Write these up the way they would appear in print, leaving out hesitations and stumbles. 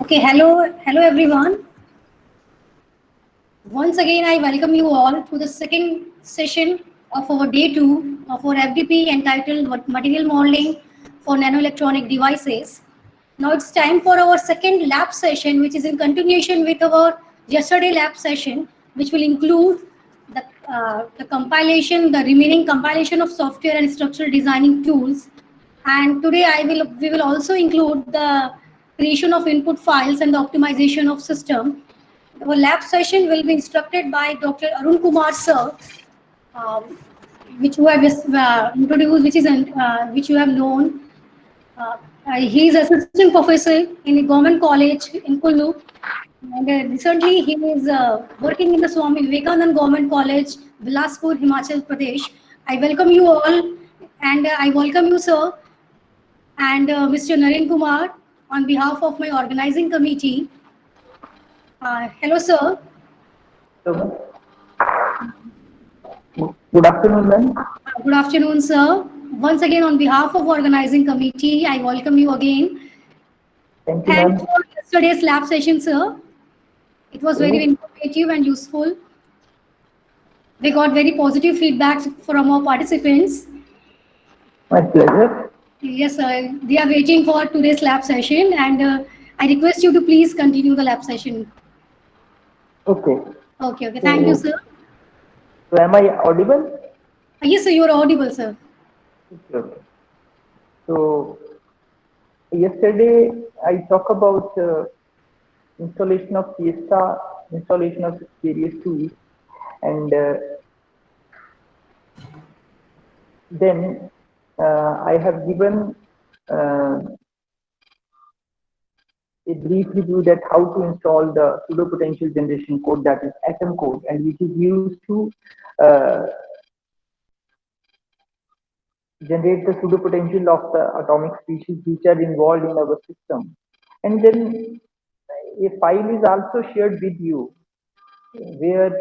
Okay, hello everyone. Once again, I welcome you all to the second session of our day two of our FDP entitled Material Modeling for Nanoelectronic Devices. Now it's time for our second lab session, which is in continuation with our yesterday lab session, which will include the compilation, the remaining compilation of software and structural designing tools. And today we will also include the creation of input files and the optimization of system. Our lab session will be instructed by Dr. Arun Kumar sir, um, which you have just introduced, which you have known. He is assistant professor in a government college in Kullu, and recently he is working in the Swami Vivekanand Government College, Bilaspur, Himachal Pradesh. I welcome you all, and I welcome you, sir, and Mr. Naren Kumar on behalf of my organizing committee. Hello, sir. So, good afternoon, ma'am. Good afternoon, sir. Once again, on behalf of organizing committee, I welcome you again. Thank you, Thanks ma'am. for yesterday's lab session, sir. It was very Okay, informative and useful. We got very positive feedback from our participants. my pleasure. Yes, sir. They are waiting for today's lab session, and I request you to please continue the lab session. Okay, Okay, okay. Thank you, so, sir. so am I audible? Yes, sir. You are audible, sir. Okay, okay. So, yesterday I talked about installation of Fiesta, installation of various tools, and then I have given uh, a brief review that how to install the pseudo potential generation code, that is atom code, and which is used to uh, generate the pseudo potential of the atomic species which are involved in our system. And then a file is also shared with you where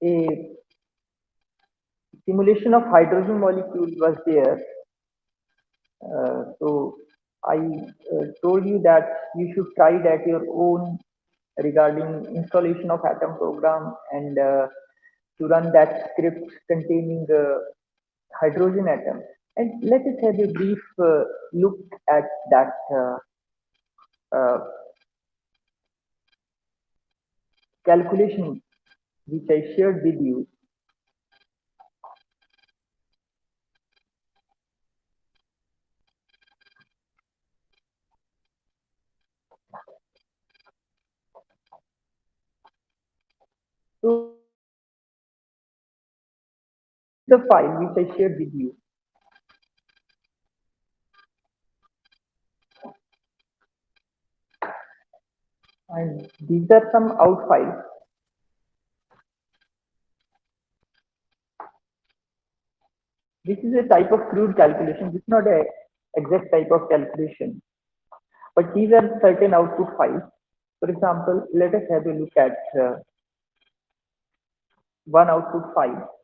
a simulation of hydrogen molecule was there. So I told you that you should try it at your own regarding installation of atom program and to run that script containing hydrogen atom. And let us have a brief look at that uh, calculation which I shared with you. So this is the file which I shared with you. And these are some out files. This is a type of crude calculation. This is not a exact type of calculation, but these are certain output files. For example, let us have a look at one output file.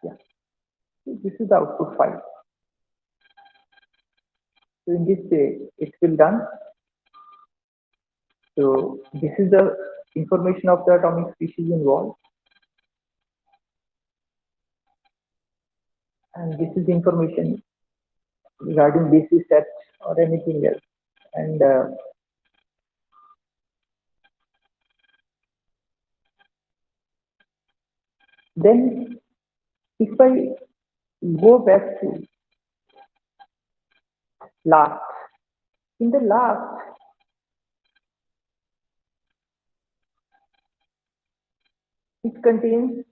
Yeah, so this is the output file. So in this way, it will run. So this is the information of the atomic species involved, and this is the information regarding basis sets or anything else. And then if I go back to last, in the last, it contains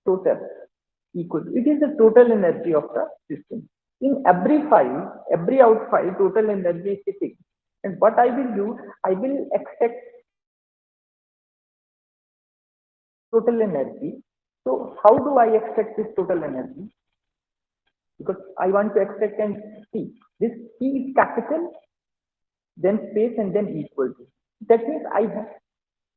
total equal. It is the total energy of the system. In every file, every out file, total energy is sitting. And what I will do, I will extract total energy. So how do I extract this total energy? because I want to extract and see. This P is capital, then space, and then equal to. That means I have,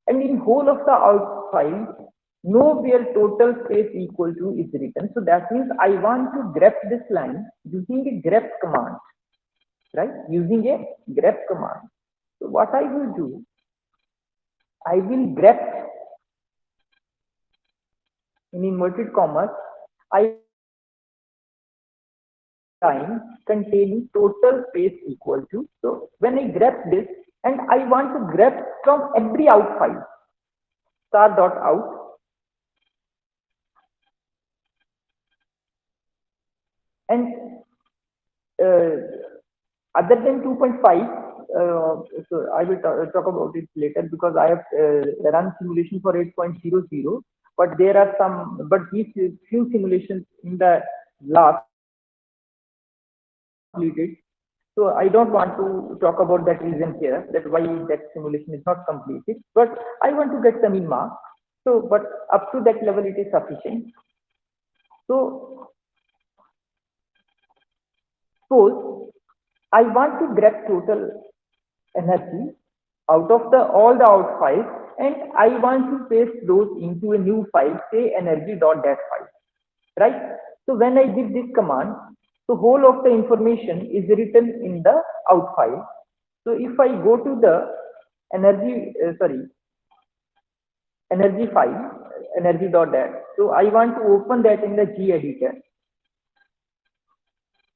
and in whole of the out file, nowhere total space equal to is written. So that means I want to grep this line using a grep command, right? Using a grep command. So what I will do, I will grep in inverted commas, I line containing total space equal to. So when I grep this, and I want to grep from every out file, star dot out, and other than 2.5, so I will talk about it later because I have run simulation for 8.00, but there are some, but these few simulations in the last completed. So I don't want to talk about that reason here, that why that simulation is not completed, but I want to get the min mark. So, but up to that level it is sufficient. So, suppose I want to grab total energy out of the all the out files, and I want to paste those into a new file, say energy.dat file, right? So when I give this command, so whole of the information is written in the out file. So if I go to the energy file, energy.dat, so I want to open that in the gedit.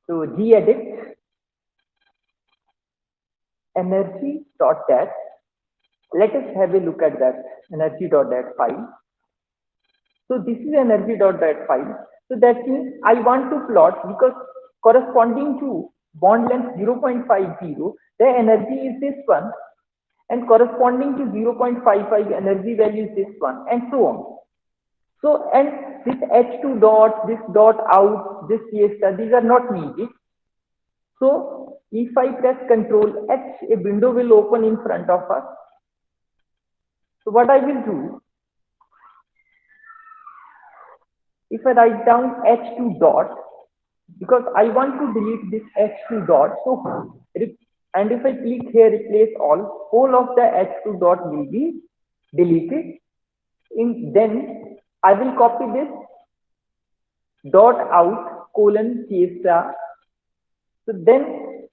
So gedit energy.dat. Let us have a look at that energy.dat file. So this is energy.dat file. So that means I want to plot, because corresponding to bond length 0.50, the energy is this one, and corresponding to 0.55 energy value is this one, and so on. So, and this H2 dot, this dot out, this siesta, these are not needed. So if I press Control H, a window will open in front of us. So what I will do, if I write down H2 dot, because I want to delete this H2 dot, so and if I click here replace all, whole of the H2 dot will be deleted. Then I will copy this dot out colon siesta. So then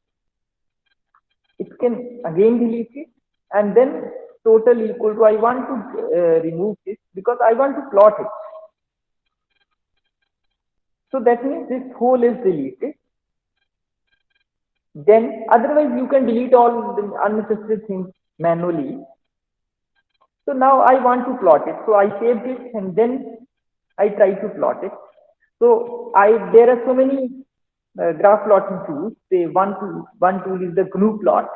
it can again delete it, and then total equal to, I want to remove this because I want to plot it. So that means this whole is deleted. Then otherwise you can delete all the unnecessary things manually. So now I want to plot it. So I saved it and then I try to plot it. So there are so many graph plotting tools. Say one tool is the GNU plot.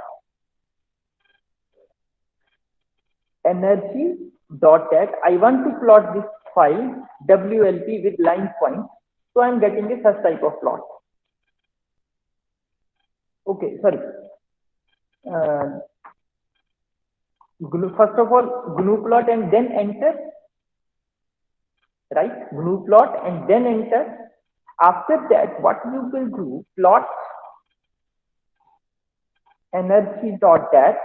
Energy.dat. I want to plot this file WLP with line points. So I'm getting a such type of plot. Okay, sorry. First of all, GNU plot and then enter. Right? GNU plot and then enter. After that, what you will do, plot energy.dat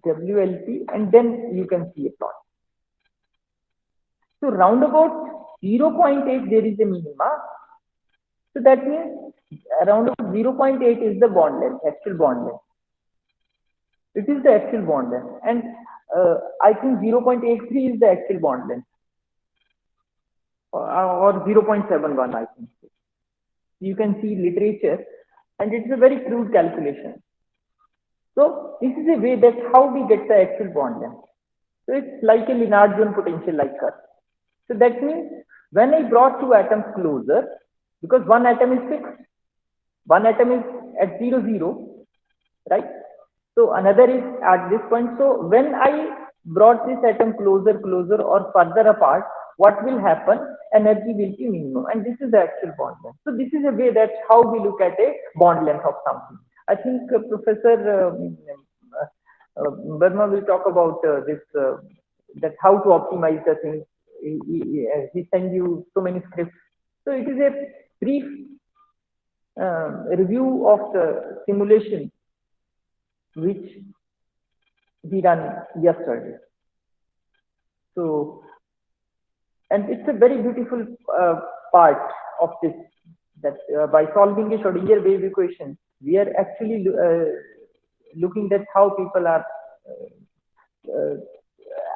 WLP, and then you can see a plot. So round about 0.8 there is a minima. So that means around 0.8 is the bond length, actual bond length. It is the actual bond length, and I think 0.83 is the actual bond length, or 0.71 I think. You can see literature, and it's a very crude calculation. So this is a way that how we get the actual bond length. So it's like a Lennard zone potential like curve. So that means when I brought two atoms closer, because one atom is fixed, one atom is at 0, 0, right? So another is at this point. So when I brought this atom closer or further apart, what will happen? Energy will be minimum, and this is the actual bond length. So this is a way that how we look at a bond length of something. I think Professor Verma will talk about this, that how to optimize the things. He sends you so many scripts So it is a brief review of the simulation which we done yesterday. So, and it's a very beautiful part of this, that by solving a Schrodinger wave equation, we are actually looking at how people are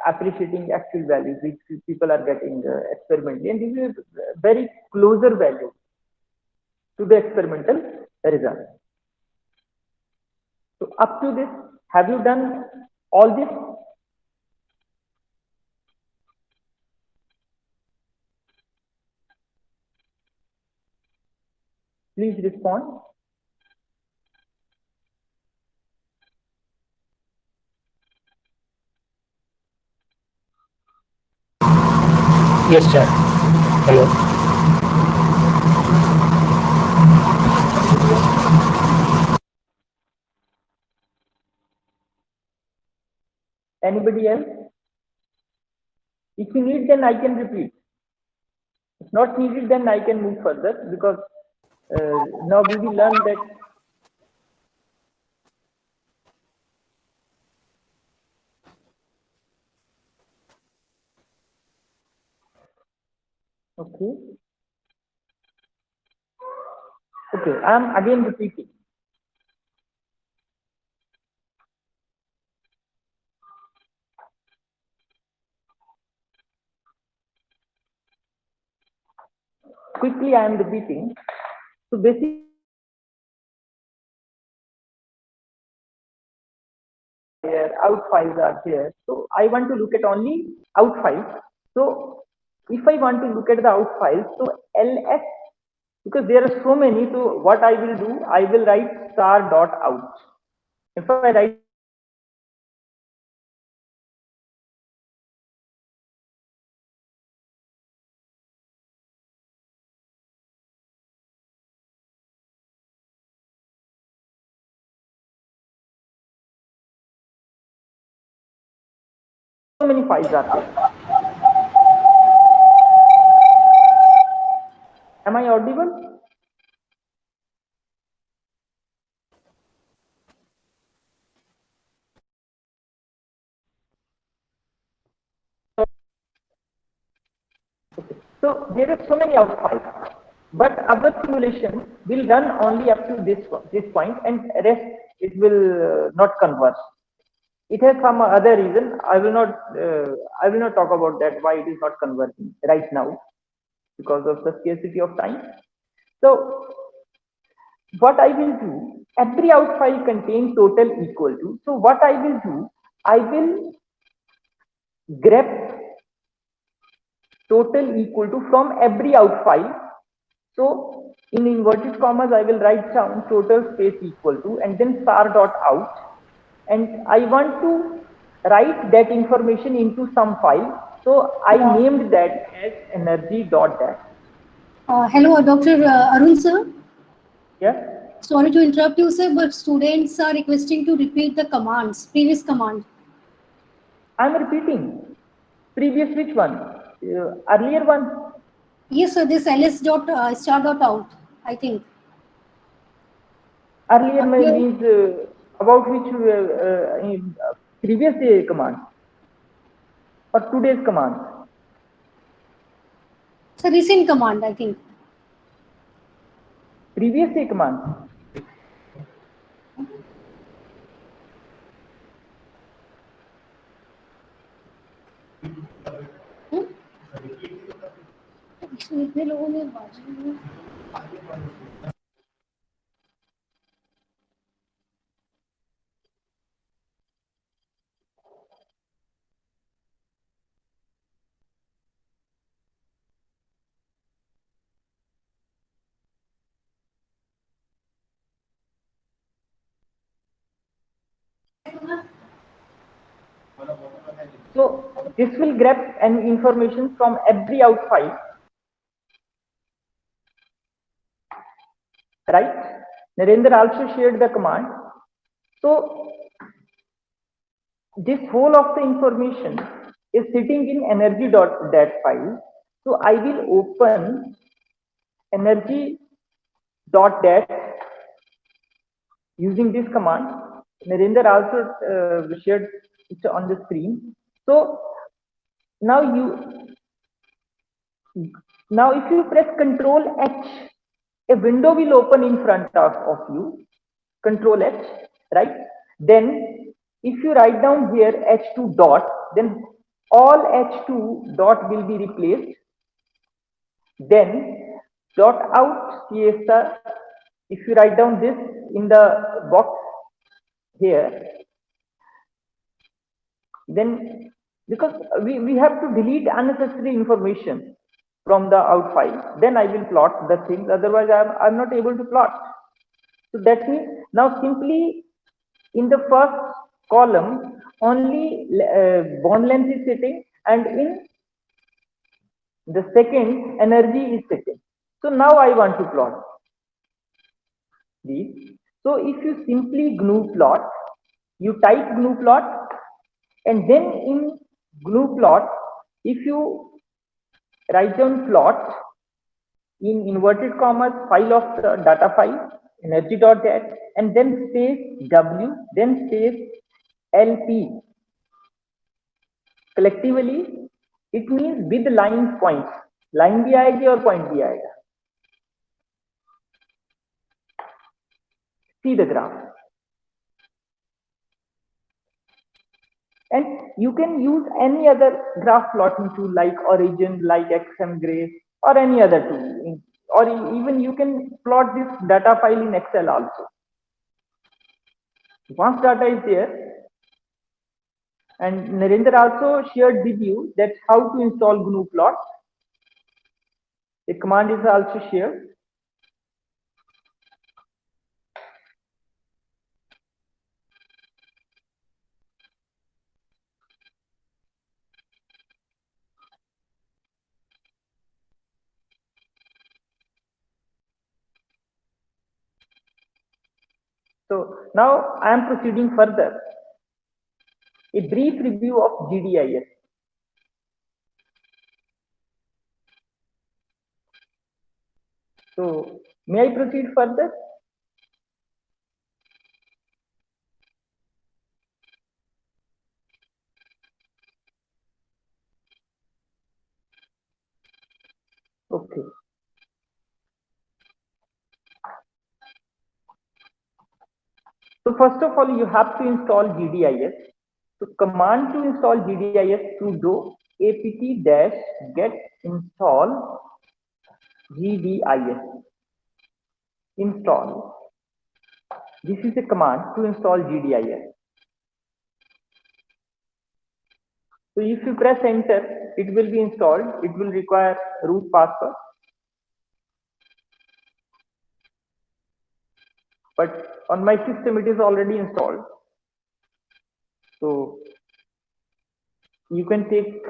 appreciating actual values which people are getting experimentally, and this is a very closer value to the experimental result. So up to this, have you done all this? Please respond. Yes, sir. Hello. Anybody else? If you need, then I can repeat. If not needed, then I can move further, because now we will learn that. Okay. Okay, I am again repeating. Quickly, I am repeating. So basically, out files are here. So I want to look at only out files. So if I want to look at the out files, so ls, because there are so many, so what I will do, I will write star dot out. If I write so many files are there. Am I audible? Okay. So there are so many out files, but our simulation will run only up to this point, and rest it will not converge. It has some other reason. I will not talk about that, why it is not converging right now, because of the scarcity of time. So what I will do, every out file contains total equal to. So what I will do, I will grep total equal to from every out file. So in inverted commas, I will write down total space equal to, and then star dot out, and I want to write that information into some file. So I named that as energy dot dat. Hello, Dr. Arun sir. Yeah. Sorry to interrupt you, sir, but students are requesting to repeat the commands, previous command. I'm repeating. Previous which one? Earlier one? Yes, sir, this ls dot star dot out, I think. Earlier means about which previous day command or today's command? It's a recent command, I think. Previous day command. इतने लोगों ने बाजी So this will grab an information from every out file, right? Narendra also shared the command. So this whole of the information is sitting in energy.dat file. So I will open energy dot dat using this command. Narendra also shared it on the screen. So now if you press Control H, a window will open in front of you. Control H, right? Then if you write down here H2 dot, then all H2 dot will be replaced. Then dot out CSR, if you write down this in the box here, then because we have to delete unnecessary information from the out file, then I will plot the things, otherwise I'm not able to plot. So that means now simply in the first column only bond length is sitting, and in the second energy is sitting. So now I want to plot these. So if you simply GNU plot, you type GNU plot, and then in GNU plot, if you write down plot in inverted commas file of the data file energy.dat, and then space W, then space LP. Collectively, it means with line points. line भी आएगी और point भी आएगा. See the graph. And you can use any other graph plotting tool like Origin, like XMGray, or any other tool. Or even you can plot this data file in Excel also. Once data is there, and Narendra also shared with you that how to install GNU plot. The command is also shared. So now I am proceeding further. A brief review of GDIS. So may I proceed further? Okay. So first of all, you have to install GDIS. So command to install GDIS sudo apt-get install GDIS. Install. This is a command to install GDIS. So if you press enter, it will be installed. It will require root password. But on my system, it is already installed. So you can take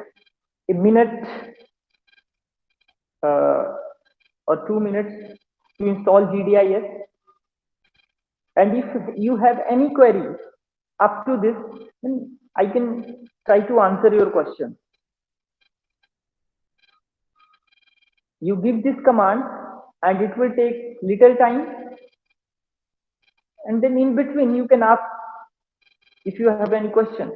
a minute or 2 minutes to install GDIS. And if you have any query up to this, then I can try to answer your question. You give this command and it will take little time. And then in between, you can ask if you have any question.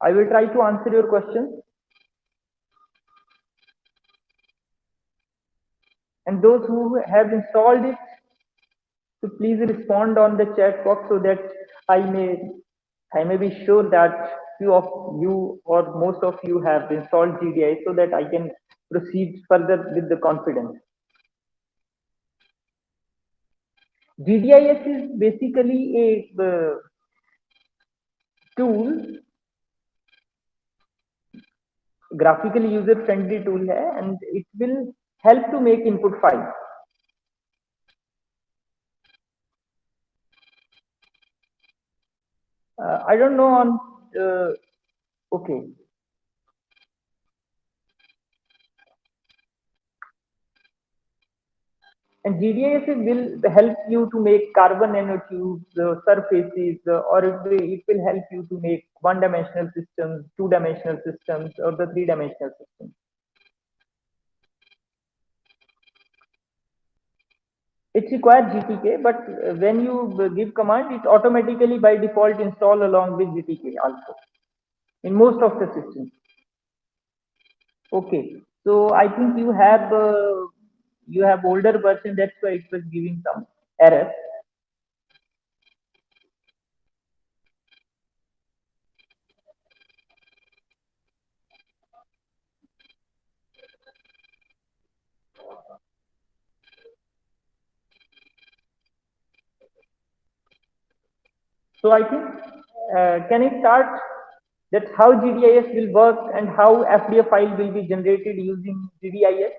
I will try to answer your question. And those who have installed it, so please respond on the chat box so that I may be sure that few of you or most of you have installed GDIS so that I can proceed further with the confidence. GDIS is basically a tool, graphically user-friendly tool hai, and it will help to make input file. I don't know on okay. And GDIS will help you to make carbon nanotubes, surfaces, or it will help you to make one-dimensional systems, two-dimensional systems, or the three-dimensional systems. it requires GTK, but when you give command, it automatically by default install along with GTK also in most of the systems. Okay, so I think you have older version, that's why it was giving some error. So I think, can I start that how GDIS will work and how FDF file will be generated using GDIS?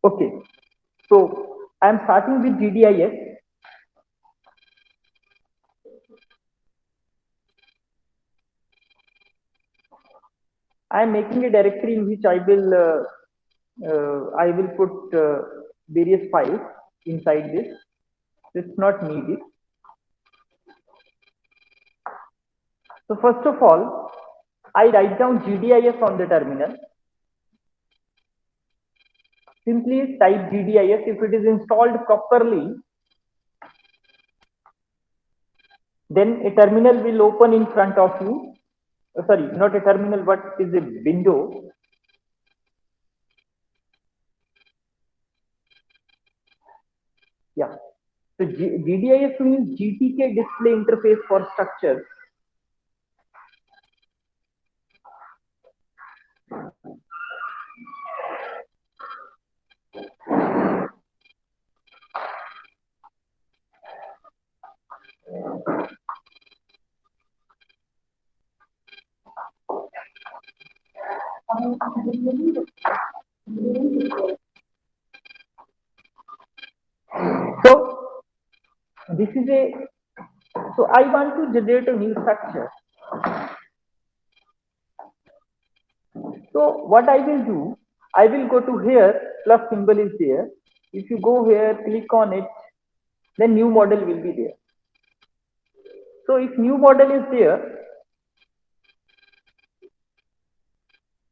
Okay, so I'm starting with GDIS. I'm making a directory in which I will put various files inside this. It's not needed. So first of all, I write down GDIS on the terminal. Simply type GDIS. If it is installed properly, then a terminal will open in front of you. Sorry, not a terminal, but is a window. Yeah. So GDIS means GTK display interface for structures. So this is a, so I want to generate a new structure. So what I will do, I will go to here, plus symbol is there. If you go here, click on it, then new model will be there. So if new model is there,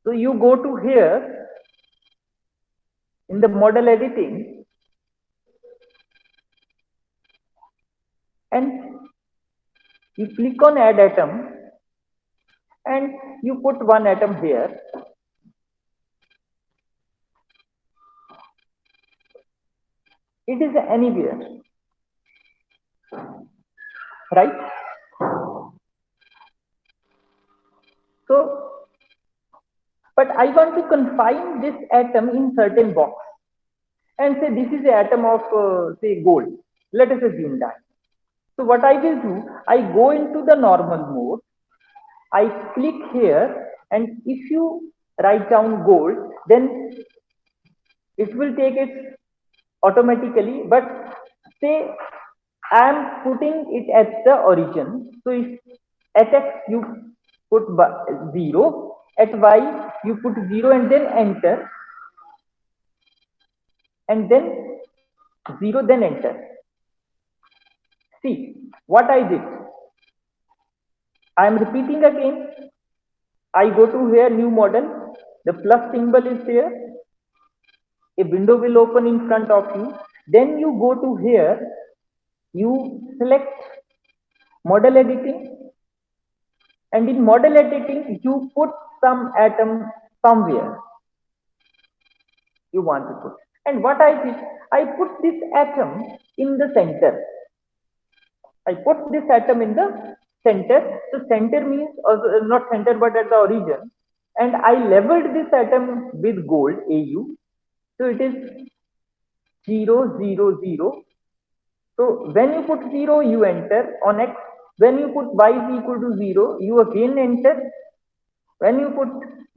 so you go to here in the model editing and you click on add atom and you put one atom here. It is anywhere, right? So, but I want to confine this atom in certain box and say this is the atom of say gold. Let us assume that. So what I will do, I go into the normal mode, I click here, and if you write down gold, then it will take it automatically, but say I am putting it at the origin. So if at x you put 0, at y you put 0 and then enter, and then 0, then enter. See what I did. I am repeating again. I go to here, new model, the plus symbol is there, a window will open in front of you, then you go to here, you select model editing, and in model editing you put some atom somewhere you want to put. And what I did, I put this atom in the center. I put this atom in the center. So center means not center but at the origin, and I leveled this atom with gold AU. So it is 0, 0, 0. So when you put 0, you enter on X. When you put Y is equal to 0, you again enter. When you put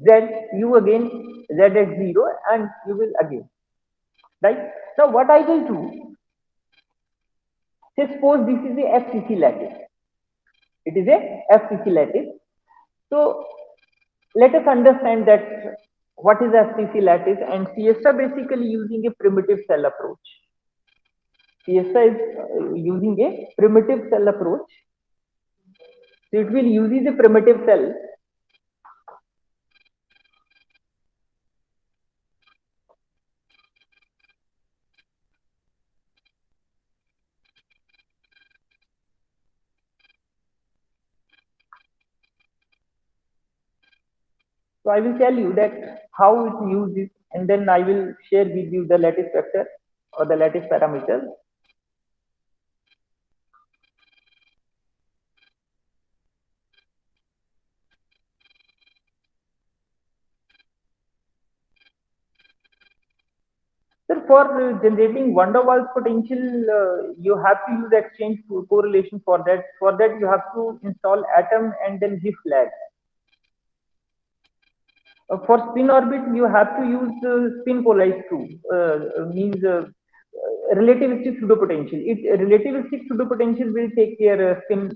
Z, you again Z at 0, and you will again. Right? Now what I will do, suppose this is a FCC lattice. It is a FCC lattice. So let us understand that what is FCC lattice, and Siesta basically using a primitive cell approach. Siesta is using a primitive cell approach. So it will use a primitive cell. So I will tell you that how it uses, and then I will share with you the lattice vector or the lattice parameters. So for generating van der Waals potential, you have to use exchange correlation for that. For that, you have to install atom and then GIF lag. For spin orbit, you have to use spin polarized too, means relativistic pseudo potential. Relativistic pseudo potential will take care spin.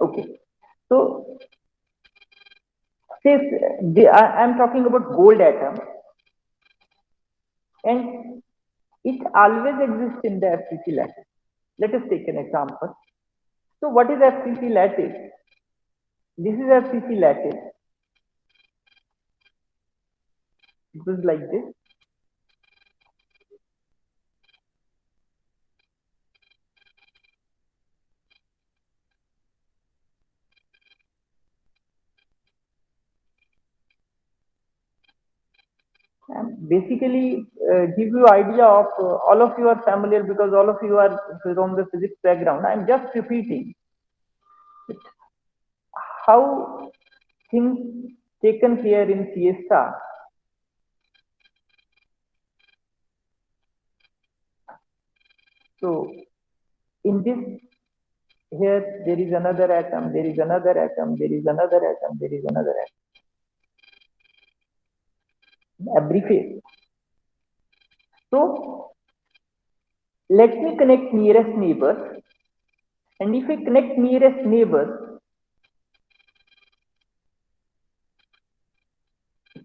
Okay, so say I am talking about gold atom, and it always exists in the FCC lattice. Let us take an example. So what is FCC lattice? This is FCC lattice. It was like this. And basically give you idea of all of you are familiar because all of you are from the physics background. I'm just repeating how things taken here in Siesta. So in this, here there is another atom, there is another atom, there is another atom, there is another atom. Every phase. So let me connect nearest neighbors, and if I connect nearest neighbors,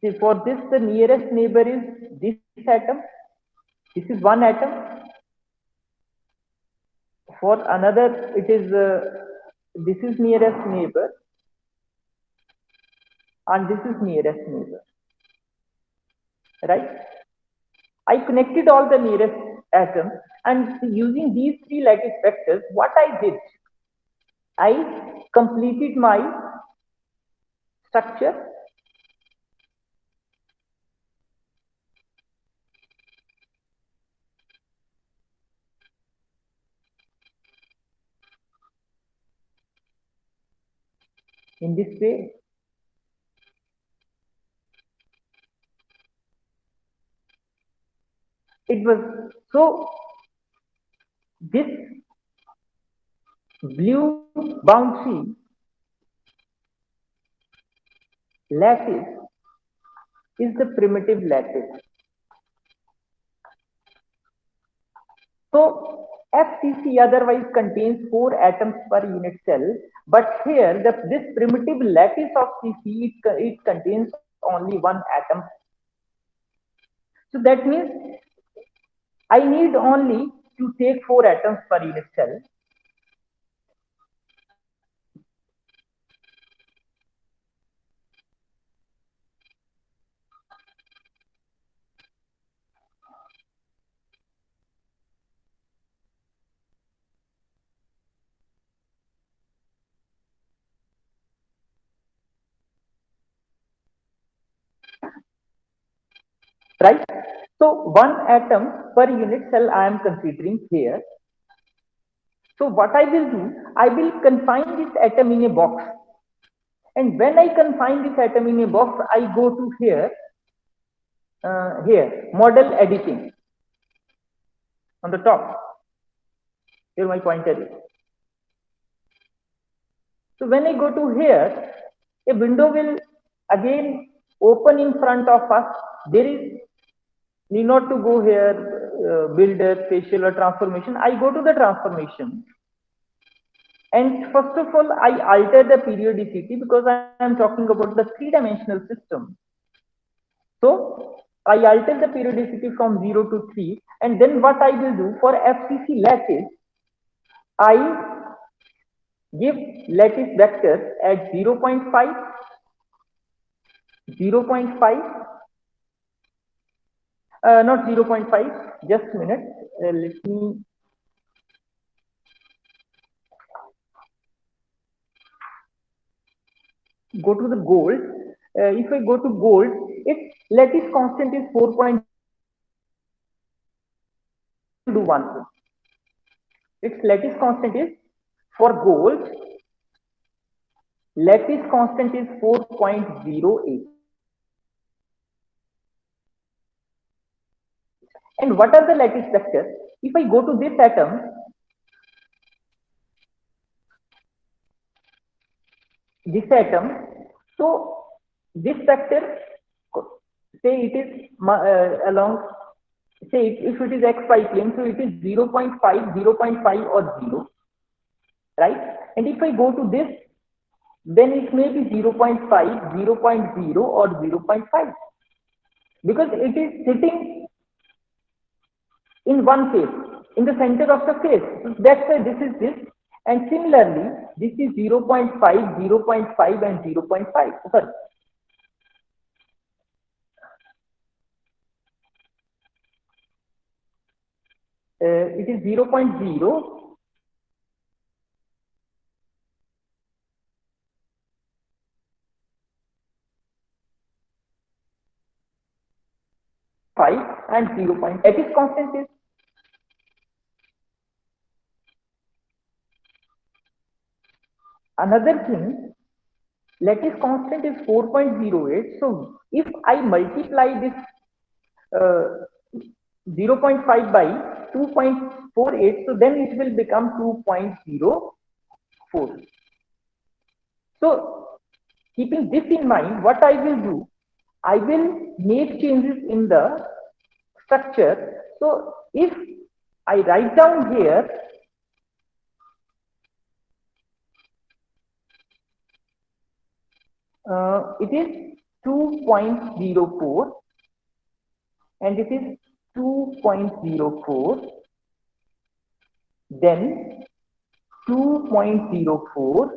see for this the nearest neighbor is this atom. This is one atom. For another, it is this is nearest neighbor, and this is nearest neighbor. Right? I connected all the nearest atoms, and using these three lattice vectors, what I did, I completed my structure. In this way, it was so. This blue boundary lattice is the primitive lattice. So FCC otherwise contains 4 atoms per unit cell, but here this primitive lattice of CC, it contains only 1 atom. So that means I need only to take 4 atoms per unit cell. Right? So 1 atom per unit cell I am considering here. So what I will do, I will confine this atom in a box. And when I confine this atom in a box, I go to here, model editing on the top. Here my pointer is. So when I go to here, a window will again open in front of us. There is need not to go here, builder, spatial or transformation. I go to the transformation. And first of all, I alter the periodicity because I am talking about the three-dimensional system. So I alter the periodicity from 0 to 3. And then what I will do for FCC lattice, I give lattice vector at 0.5, 0.5, not 0.5, just a minute, let me go to the gold. If I go to gold, its lattice constant is 4.1. Its lattice constant is, for gold, lattice constant is 4.08. And what are the lattice vectors? If I go to this atom, so this vector, say it is along, say if it is xy plane, so it is 0.5, 0.5 or 0, right? And if I go to this, then it may be 0.5, 0.0 or 0.5, because it is sitting in one phase, in the center of the phase. So that's why this is this. And similarly, this is 0.5, 0.5 and 0.5. Sorry. It is 0.0, and 0. That is constant is. Another thing, lattice constant is 4.08. So if I multiply this 0.5 by 2.48, so then it will become 2.04. So keeping this in mind, what I will do, I will make changes in the structure. So if I write down here, it is 2.04 and it is 2.04, then 2.04,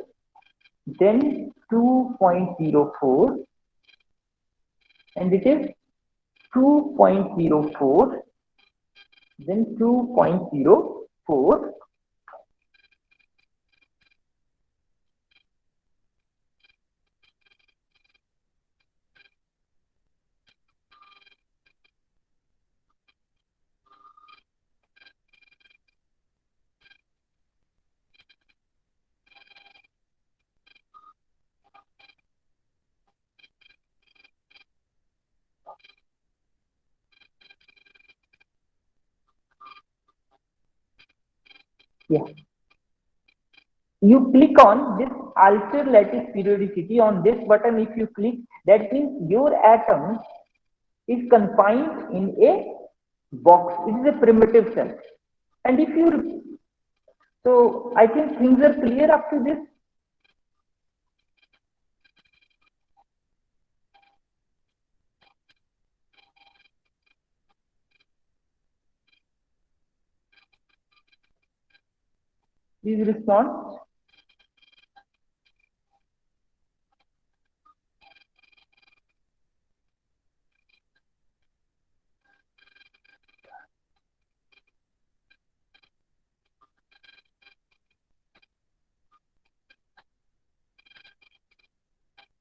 then 2.04, and it is 2.04, then 2.04, yeah. You click on this alter lattice periodicity on this button. If you click, that means your atom is confined in a box. It is a primitive cell. And if you, so I think things are clear up to this. Please respond.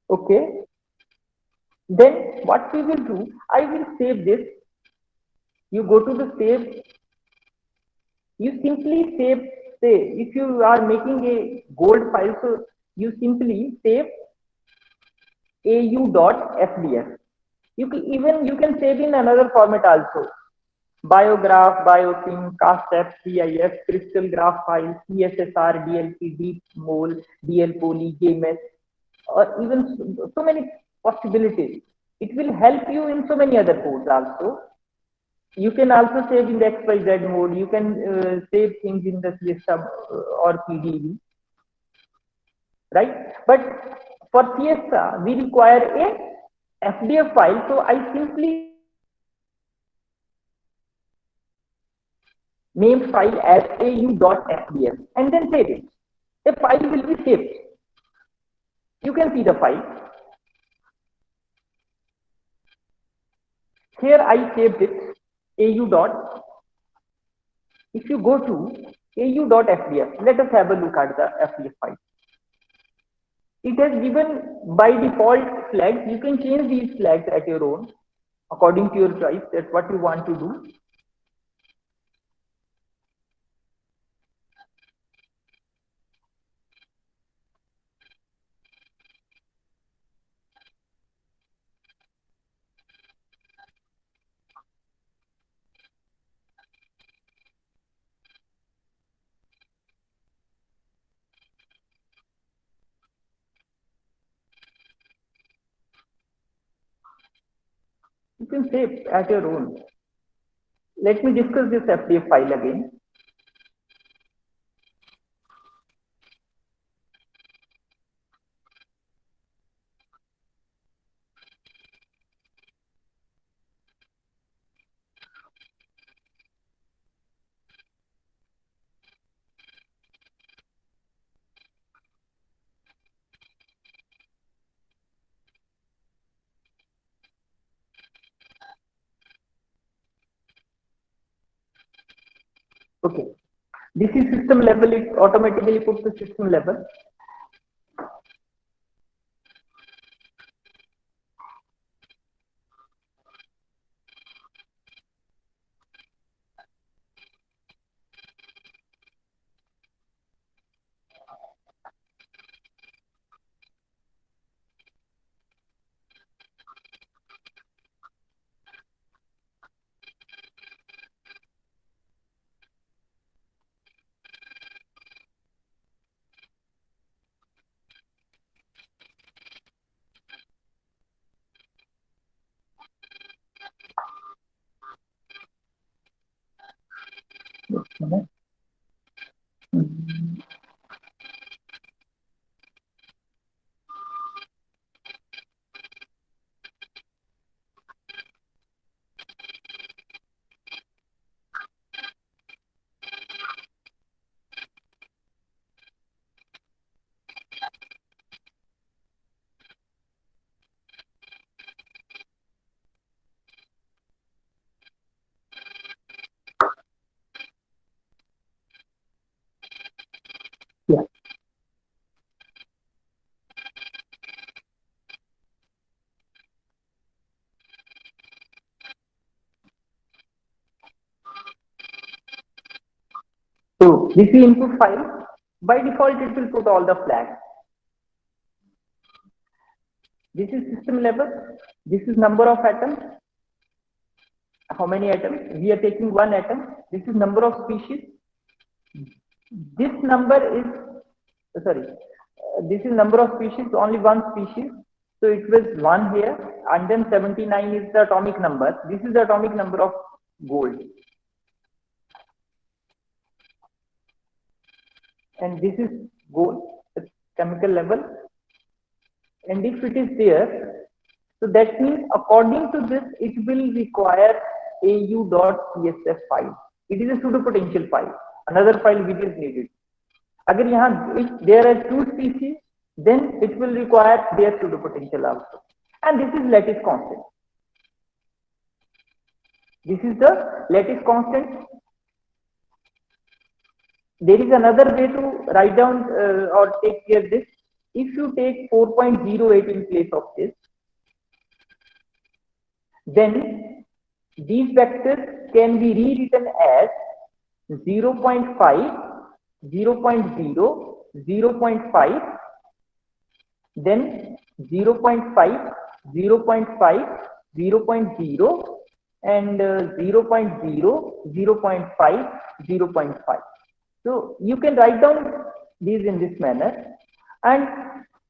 Okay. Then what we will do, I will save this. You go to the save. You simply save say if you are making a gold file, so you simply save au.fdf. You can save in another format also. Biograph, biosim, castf, CIF, crystal graph file, CSSR, DLP, deep mol, DL poly, JMS, or even so many possibilities. It will help you in so many other codes also. You can also save in the XYZ mode. You can save things in the CSSub or PDB, right? But for CSSA, we require a FDF file. So I simply name file as au.fdf and then save it. The file will be saved. You can see the file. Here I saved it au. If you go to au.fdf, let us have a look at the FDF file. It has given by default flags. You can change these flags at your own according to your choice, that what you want to do. You can save at your own. Let me discuss this FDF file again. Okay, this is system level. It automatically puts the system level. Yeah. So this is input file. By default, it will put all the flags. This is system level. This is number of atoms. How many atoms? We are taking one atom. This is number of species. This number is this is number of species. Only one species. So it was 1 here, and then 79 is the atomic number. This is the atomic number of gold. And this is gold, the chemical level. And if it is there, so that means according to this, it will require au.csf file. It is a pseudopotential file, another file which is needed. If there are two species, then it will require their pseudopotential also. And this is lattice constant. This is the lattice constant. There is another way to write down or take care of this. If you take 4.08 in place of this, then these vectors can be rewritten as 0.5 0.0, 0.5, then 0.5, 0.5, 0.0, and 0.0, 0.5, 0.5. So you can write down these in this manner, and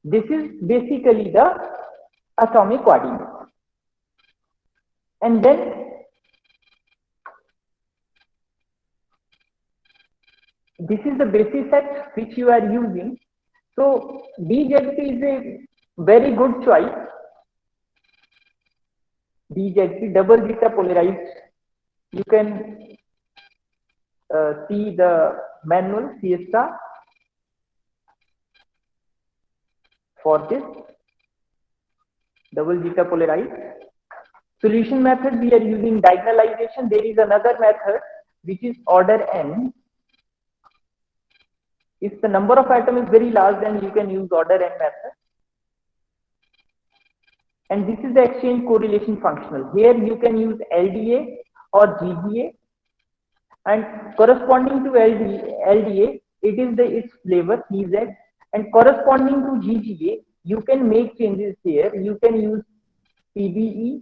this is basically the atomic coordinate. And then this is the basis set which you are using. So DZP is a very good choice. DZP, double zeta polarized. You can see the manual Fiesta for this double zeta polarized. Solution method, we are using diagonalization. There is another method which is order n. If the number of atoms is very large, then you can use order n method. And this is the exchange correlation functional. Here you can use LDA or GGA, and corresponding to LDA, it is its flavor CZ, and corresponding to GGA, you can make changes here. You can use PBE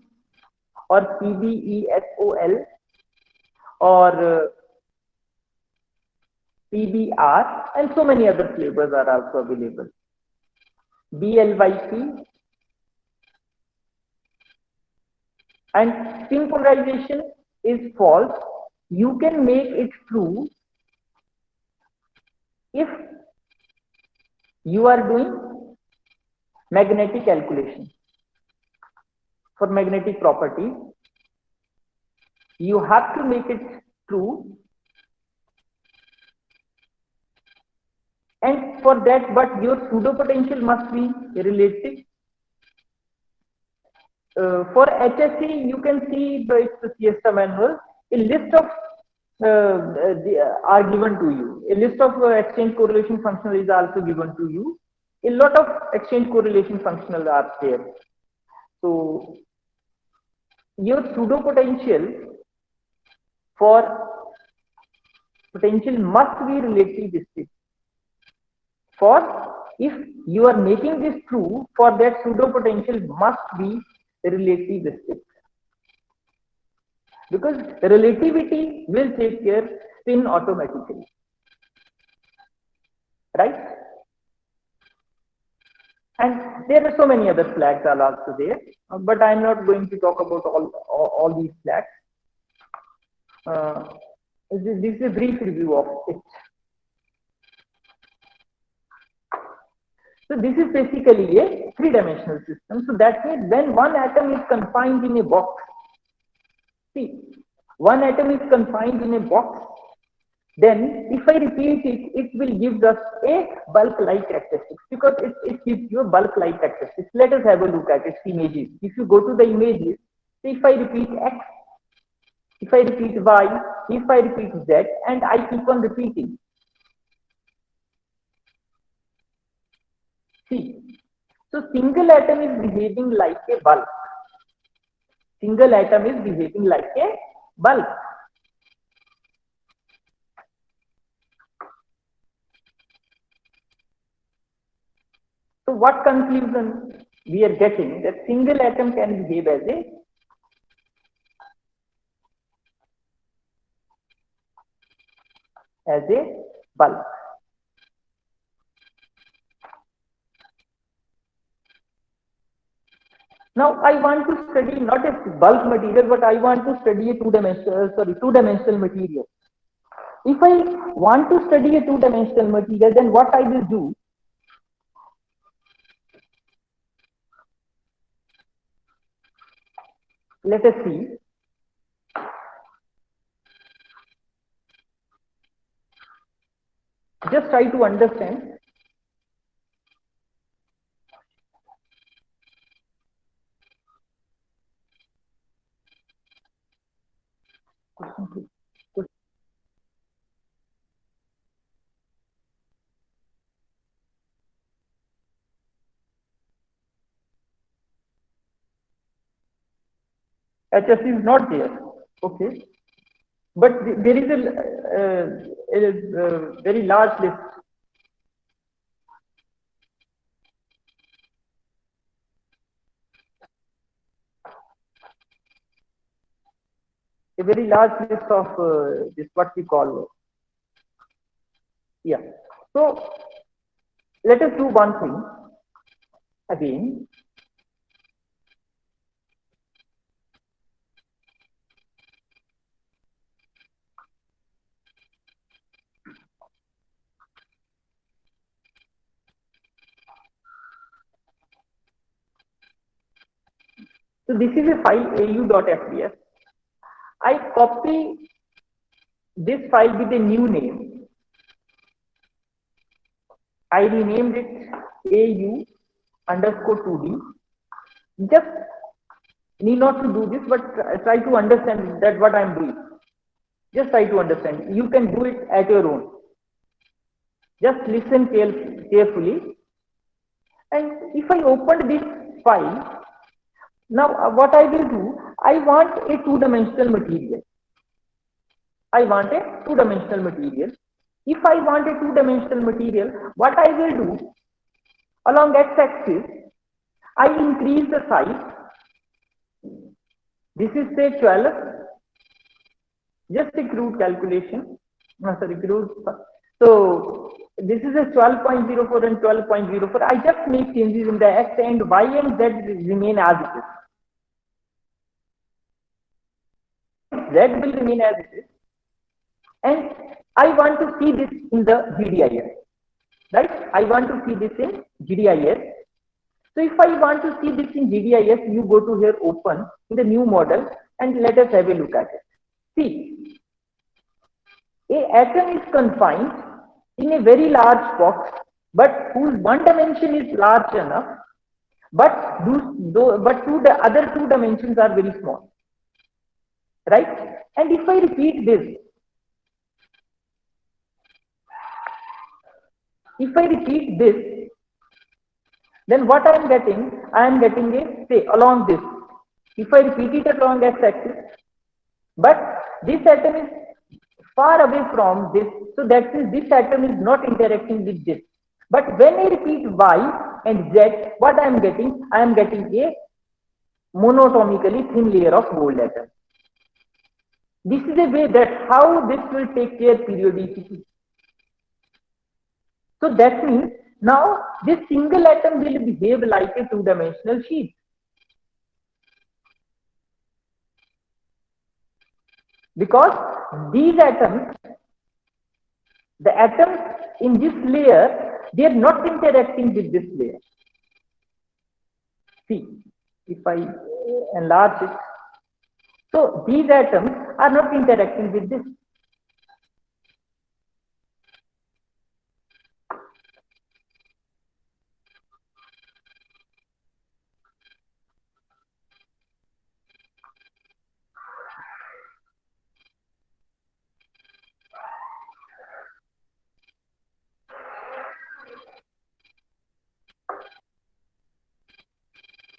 or PBESOL or PBR, and so many other flavors are also available. BLYP, and spin polarization is false. You can make it true if you are doing magnetic calculation. For magnetic properties, you have to make it true, and for that, but your pseudo potential must be relative. For HSE, you can see it's the Fiesta manual. A list of are given to you. A list of exchange correlation functional is also given to you. A lot of exchange correlation functional are there. So your pseudo potential for potential must be relativistic. For if you are making this true, for that pseudo potential must be relativistic, because relativity will take care spin automatically, right? And there are so many other flags are also there, but I'm not going to talk about all these flags. This is a brief review of it. So this is basically a three-dimensional system. So that means when one atom is confined in a box, see, one atom is confined in a box, then if I repeat it, it will give us a bulk-like characteristics, because it gives you a bulk-like characteristics. Let us have a look at its images. If you go to the images, see, if I repeat X, if I repeat Y, if I repeat Z, and I keep on repeating. See, so single atom is behaving like a bulk. Single atom is behaving like a bulk. So what conclusion we are getting? That single atom can behave as a bulk. Now I want to study not a bulk material, but I want to study a two-dimensional material. If I want to study a two-dimensional material, then what I will do? Let us see. Just try to understand. HSE is not there. Okay. but there is a very large list. A very large list of this what we call. Yeah. So let us do one thing again. So this is a file au.fps. I copy this file with a new name. I renamed it au_2d. Just need not to do this, but try to understand that what I am doing. Just try to understand. You can do it at your own. Just listen carefully. And if I open this file, now what I will do, I want a two-dimensional material. I want a two-dimensional material. If I want a two-dimensional material, what I will do, along x-axis, I increase the size. This is say 12. Just a crude calculation. No, sorry, crude. So this is a 12.04 and 12.04. I just make changes in the x and y and z remain as it is. Z will remain as it is. And I want to see this in the GDIS. Right? I want to see this in GDIS. So if I want to see this in GDIS, you go to here, open in the new model, and let us have a look at it. See, a atom is confined in a very large box, but whose one dimension is large enough, but the other two dimensions are very small. Right? And if I repeat this, then what I am getting? I am getting a, say, along this. If I repeat it along x-axis, but this atom is far away from this, so that means this atom is not interacting with this. But when I repeat y and z, what I am getting? I am getting a monotomically thin layer of gold atom. This is a way that how this will take care periodicity. So that means now this single atom will behave like a two-dimensional sheet. Because these atoms, the atoms in this layer, they are not interacting with this layer. See, if I enlarge it, so these atoms are not interacting with this.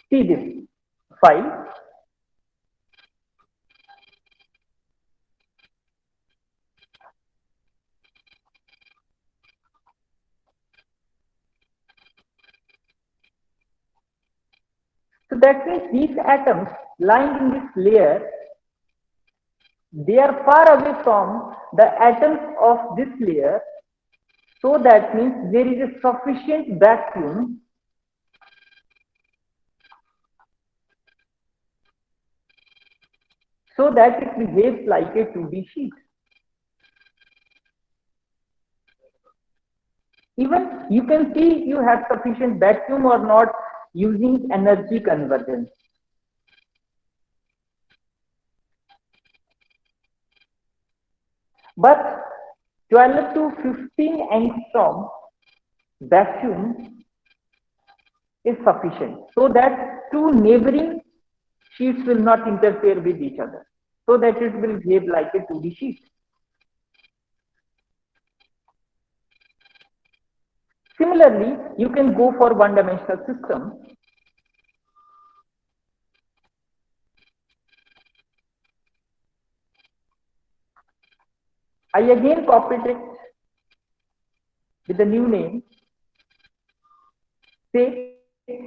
See this file. So that means these atoms lying in this layer, they are far away from the atoms of this layer. So that means there is a sufficient vacuum so that it behaves like a 2D sheet. Even you can see you have sufficient vacuum or not using energy convergence. But 12 to 15 angstrom vacuum is sufficient so that two neighboring sheets will not interfere with each other, so that it will behave like a 2D sheet. Similarly, you can go for one-dimensional system. I again copied it with the new name. Say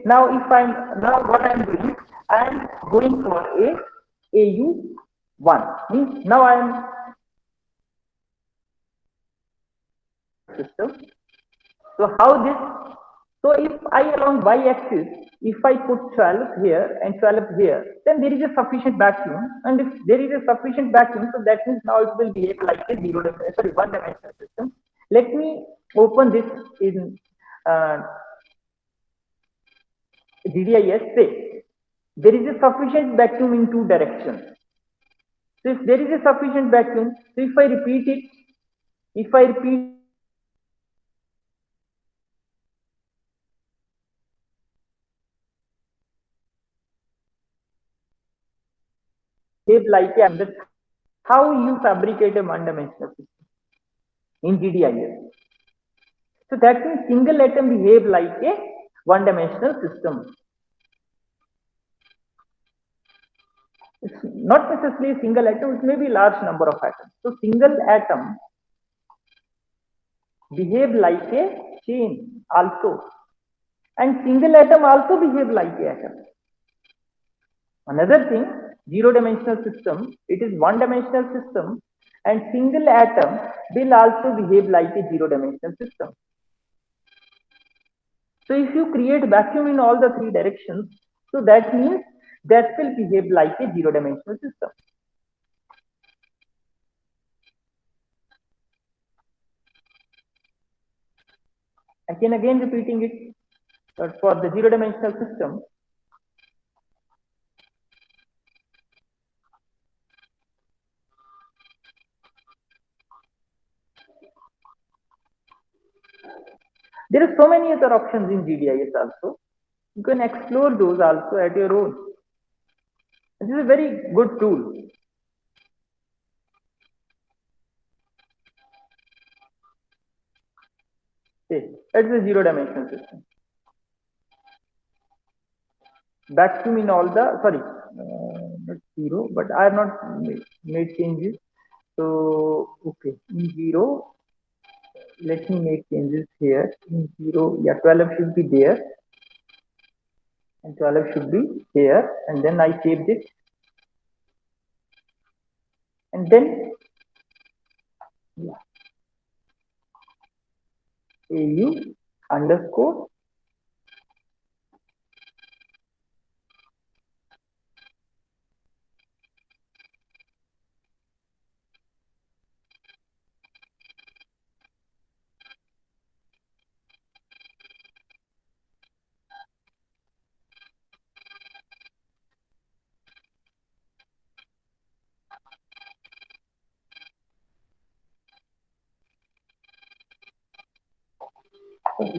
now what I'm doing, I'm going for a AU1, means now I am system. So how this? So if I along y-axis, if I put 12 here and 12 here, then there is a sufficient vacuum. And if there is a sufficient vacuum, so that means now it will behave like a one-dimensional system. Let me open this in GDIS. Say there is a sufficient vacuum in two directions. So if there is a sufficient vacuum, so if I repeat it, behave like a, that's how you fabricate a one-dimensional system in GDIS. So that means single atom behave like a one-dimensional system. It's not necessarily a single atom, it may be a large number of atoms. So single atom behave like a chain also, and single atom also behave like a atom. Another thing, zero-dimensional system, it is one-dimensional system, and single atom will also behave like a zero-dimensional system. So if you create vacuum in all the three directions, so that means that will behave like a zero-dimensional system. Again repeating it, but for the zero-dimensional system, there are so many other options in GDIS also. You can explore those also at your own. This is a very good tool. Okay, it's a zero-dimensional system. Vacuum in all the, sorry, not zero, but I have not made changes. So, okay, in zero, let me make changes here. In zero, yeah, 12 should be there. And 12 should be here. And then I saved it. And then, yeah, AU underscore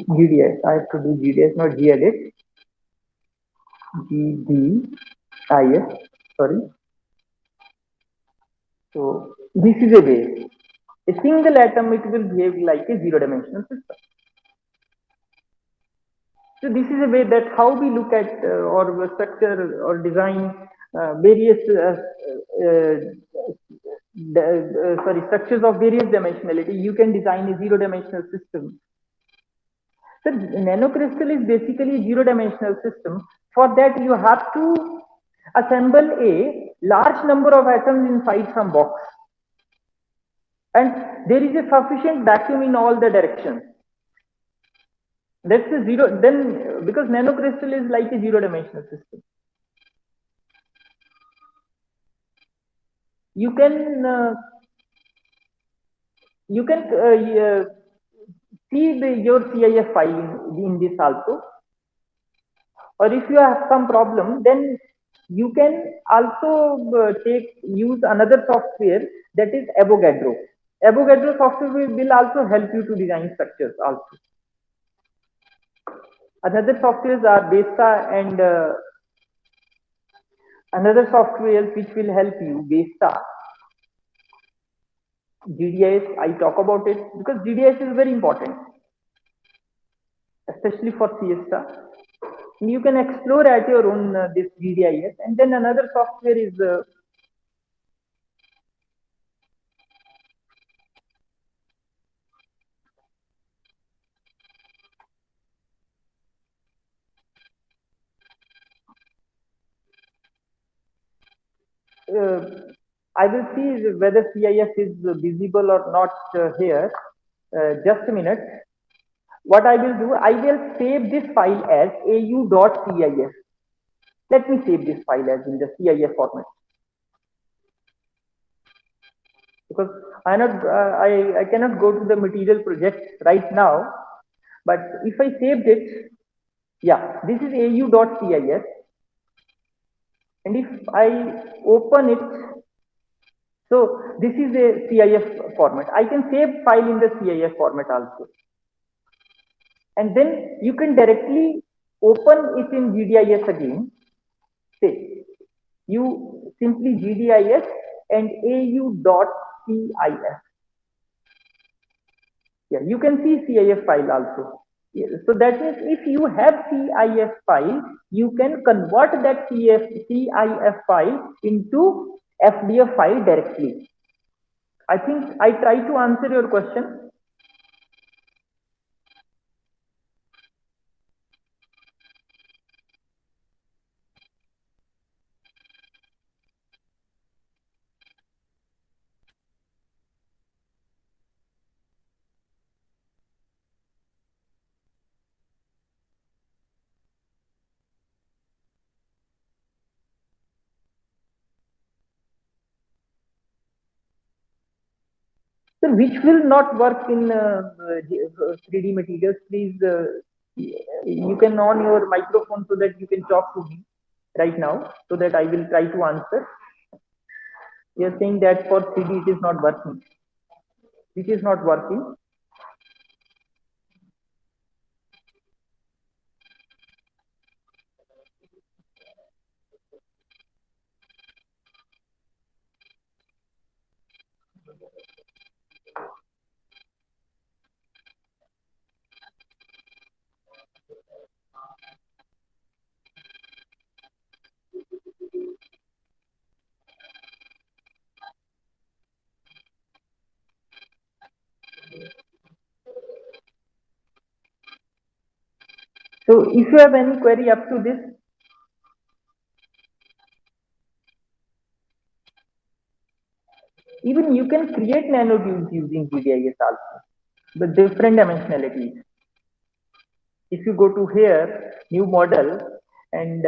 GDS. I have to do GDS, not gedit. GDIS, sorry. So this is a way. A single atom, it will behave like a zero-dimensional system. So this is a way that how we look at or structure or design various structures of various dimensionality. You can design a zero-dimensional system. So nanocrystal is basically a zero-dimensional system. For that, you have to assemble a large number of atoms inside some box, and there is a sufficient vacuum in all the directions. That's a zero. Then, because nanocrystal is like a zero-dimensional system, you can see your CIF file in this also. Or if you have some problem, then you can also use another software, that is Avogadro. Avogadro software will also help you to design structures also. Another softwares are BESTA and another software which will help you, BESTA. GDIS, I talk about it because GDIS is very important, especially for CSTA. You can explore at your own this GDIS, and then another software is I will see whether CIF is visible or not here. Just a minute. What I will do, I will save this file as au.cif. Let me save this file as in the CIF format. Because I cannot go to the material project right now, but if I saved it, yeah, this is au.cif, and if I open it, so this is a CIF format. I can save file in the CIF format also, and then you can directly open it in GDIS again. Say you simply GDIS and au.cif. Yeah, you can see CIF file also. Yeah, so that means if you have CIF file, you can convert that CIF file into FDF file directly. I think I try to answer your question. So which will not work in 3D materials, please, you can on your microphone so that you can talk to me right now, so that I will try to answer. You're saying that for 3D it is not working. Which is not working? So if you have any query up to this, even you can create nanotubes using GDIS also, with different dimensionalities. If you go to here, new model, and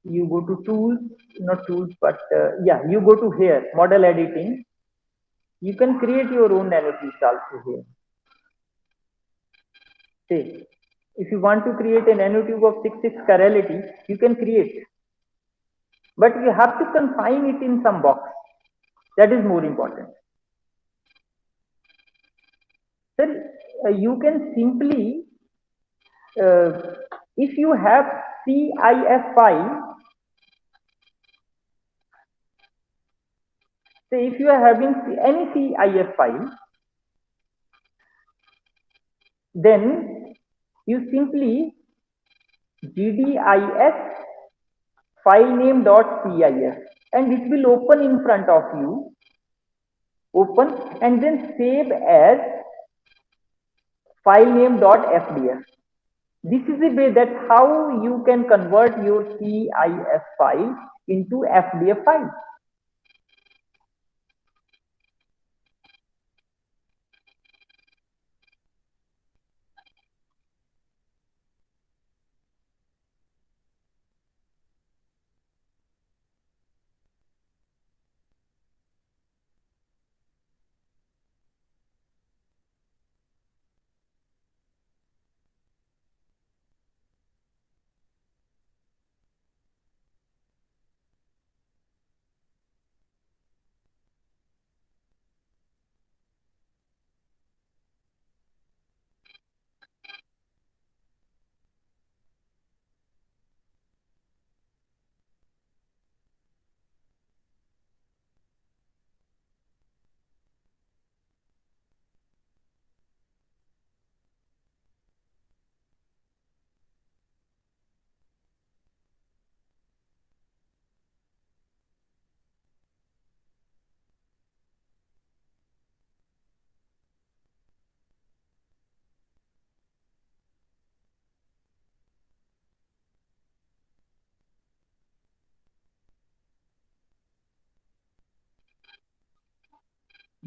you go to tools, not tools, but yeah, you go to here, model editing, you can create your own nanotubes also here. Say, if you want to create a nanotube of 6 chirality, you can create, but you have to confine it in some box. That is more important. Then you can simply, if you have CIF file, say if you are having any CIF file, then you simply GDIS file name.cif, and it will open in front of you, open, and then save as file name.fdf. This is the way that how you can convert your CIF file into FDF file.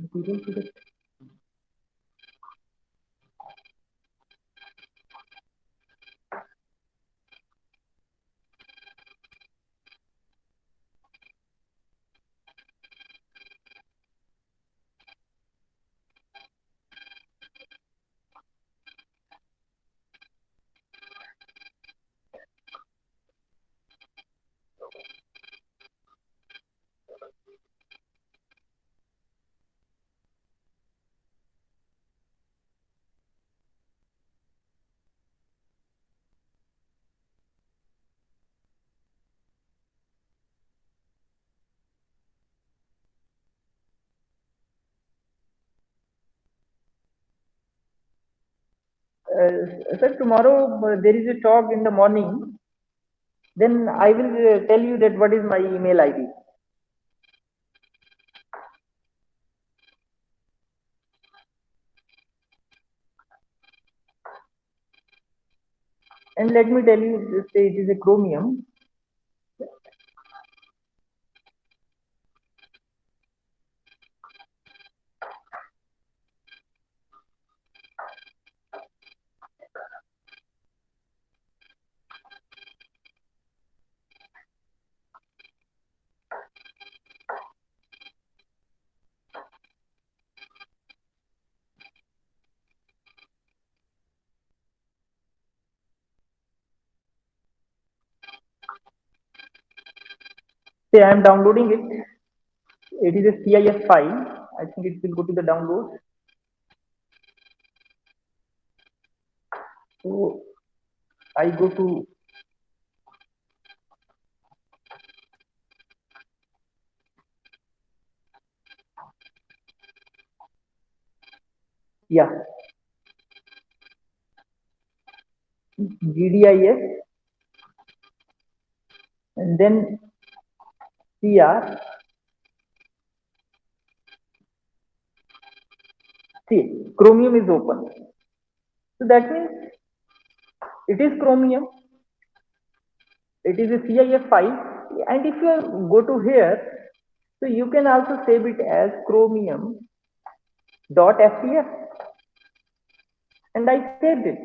material to the sir, tomorrow there is a talk in the morning. Then I will tell you that what is my email ID. And let me tell you, say it is a chromium. Say I am downloading it. It is a CIF file. I think it will go to the download. So I go to yeah GDIS and then CR. See, Chromium is open. So that means it is Chromium. It is a CIF file. And if you go to here, so you can also save it as chromium.ftf. And I saved it.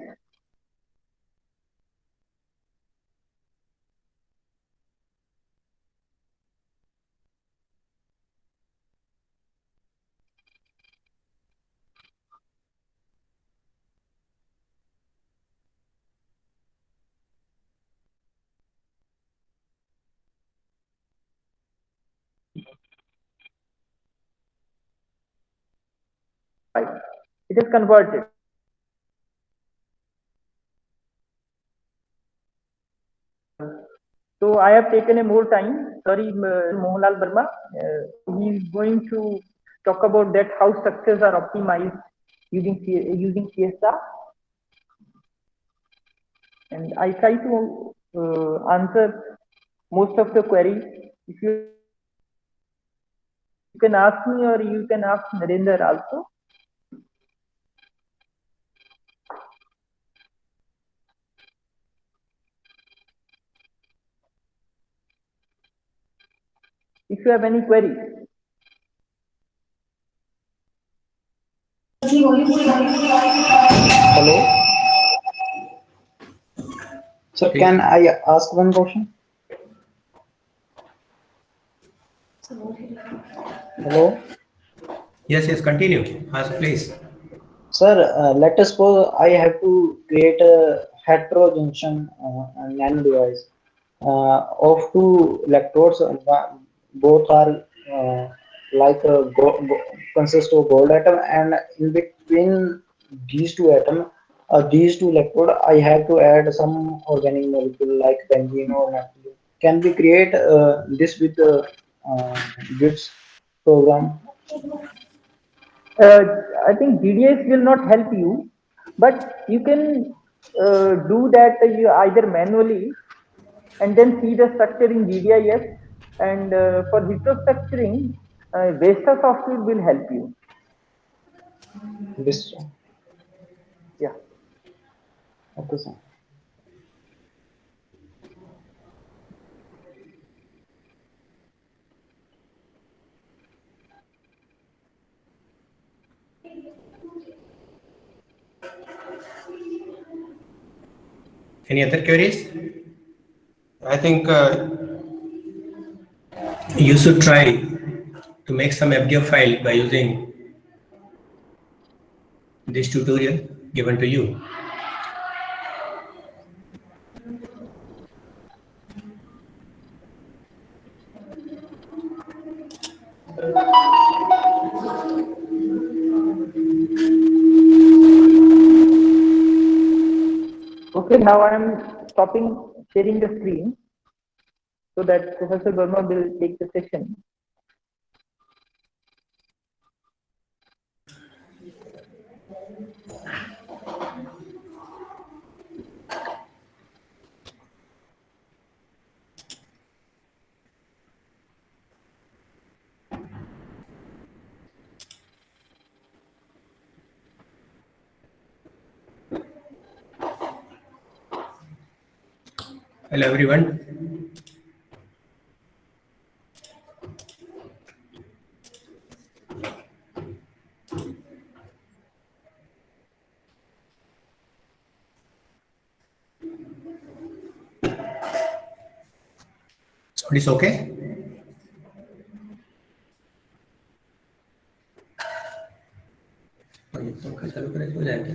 File. It is converted. So I have taken a more time. Sorry, Mohanlal Verma. He is going to talk about that how structures are optimized using CSR. And I try to answer most of the queries. If you can ask me or you can ask Narendra also. If you have any queries. Hello. Sir, can I ask one question? Hello. Yes, continue. Ask, please. Sir, let us suppose I have to create a heterojunction nano device of two electrodes. Both are like consist of gold atom, and in between these two atom, these two electrode, I have to add some organic molecule like benzene or naphthalene. Can we create this with the GITS program? I think GDS will not help you, but you can do that you either manually and then see the structure in GDIS. And for heterostructuring, Vesta software will help you. This. Yeah. Okay, sir. Any other queries? I think you should try to make some FDF file by using this tutorial given to you. Okay, now I am stopping sharing the screen so that Professor Verma will take the session. Hello everyone. Sound is okay? ये पंखा चालू करें तो हो जाएगा।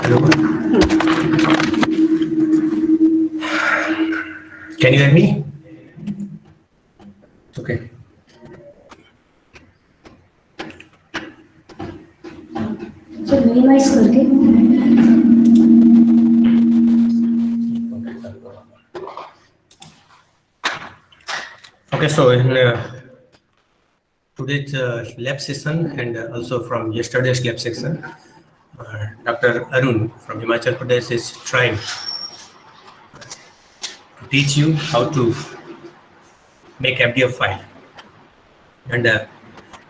Hello. Can you hear me? Okay. Sir minimize करके Okay, so in today's lab session and also from yesterday's lab session, Dr. Arun from Himachal Pradesh is trying to teach you how to make FDF file. And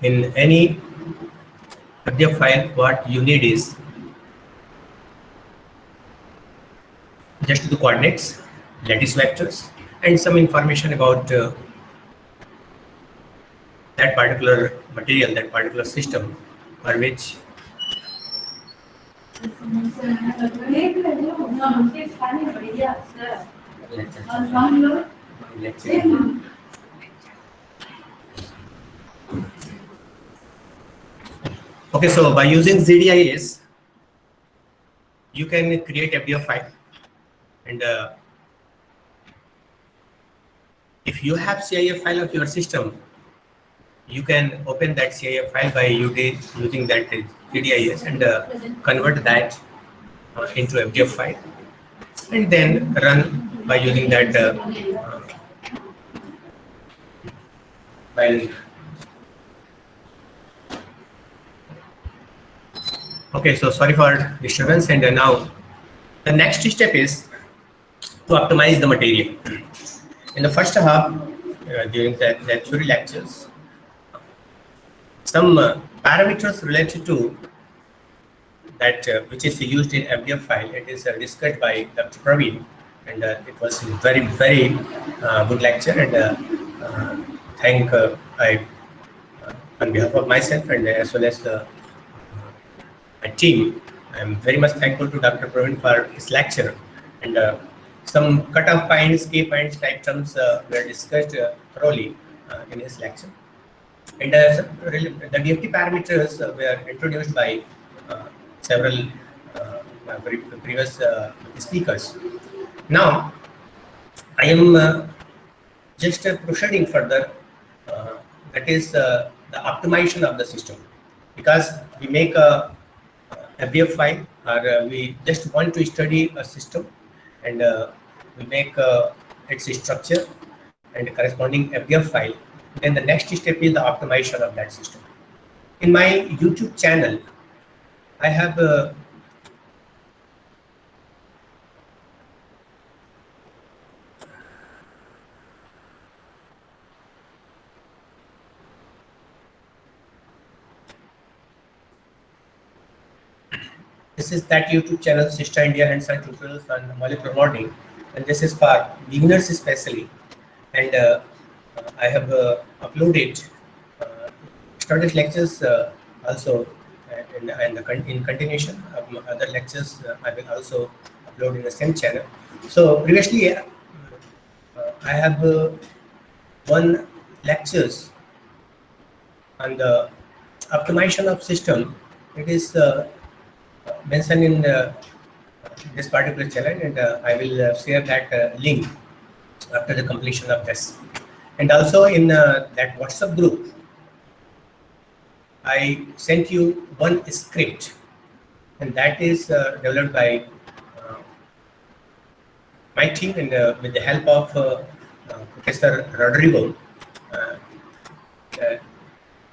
in any FDF file, what you need is just the coordinates, lattice vectors, and some information about that particular material, that particular system for which Okay, so by using ZDIS, you can create FDF file, and if you have CIF file of your system, you can open that CIF file by using that ZDIS and convert that into FDF file, and then run by using that file. Okay, so sorry for disturbance, and now the next step is to optimize the material. In the first half, during the theory lectures, some parameters related to that which is used in FDF file, it is discussed by Dr. Praveen, and it was very good lecture, and thank I on behalf of myself and as well as my team, I am very much thankful to Dr. Praveen for his lecture, and some cutoff points, key points type terms were discussed thoroughly in his lecture. And the DFT parameters were introduced by several previous speakers. Now, I am just proceeding further, that is the optimization of the system, because we make a FDF file, or we just want to study a system, and we make its structure and corresponding FDF file. Then the next step is the optimization of that system. In my YouTube channel, I have this is that YouTube channel, Sista India Hands-on Tutorials on Molecular Modeling, and this is for beginners especially. And I have uploaded started lectures also, in continuation of other lectures I will also upload in the same channel. So previously I have one lectures on the optimization of system. It is mentioned in this particular channel, and I will share that link after the completion of this. And also in that WhatsApp group, I sent you one script, and that is developed by my team, and with the help of Professor Rodrigo,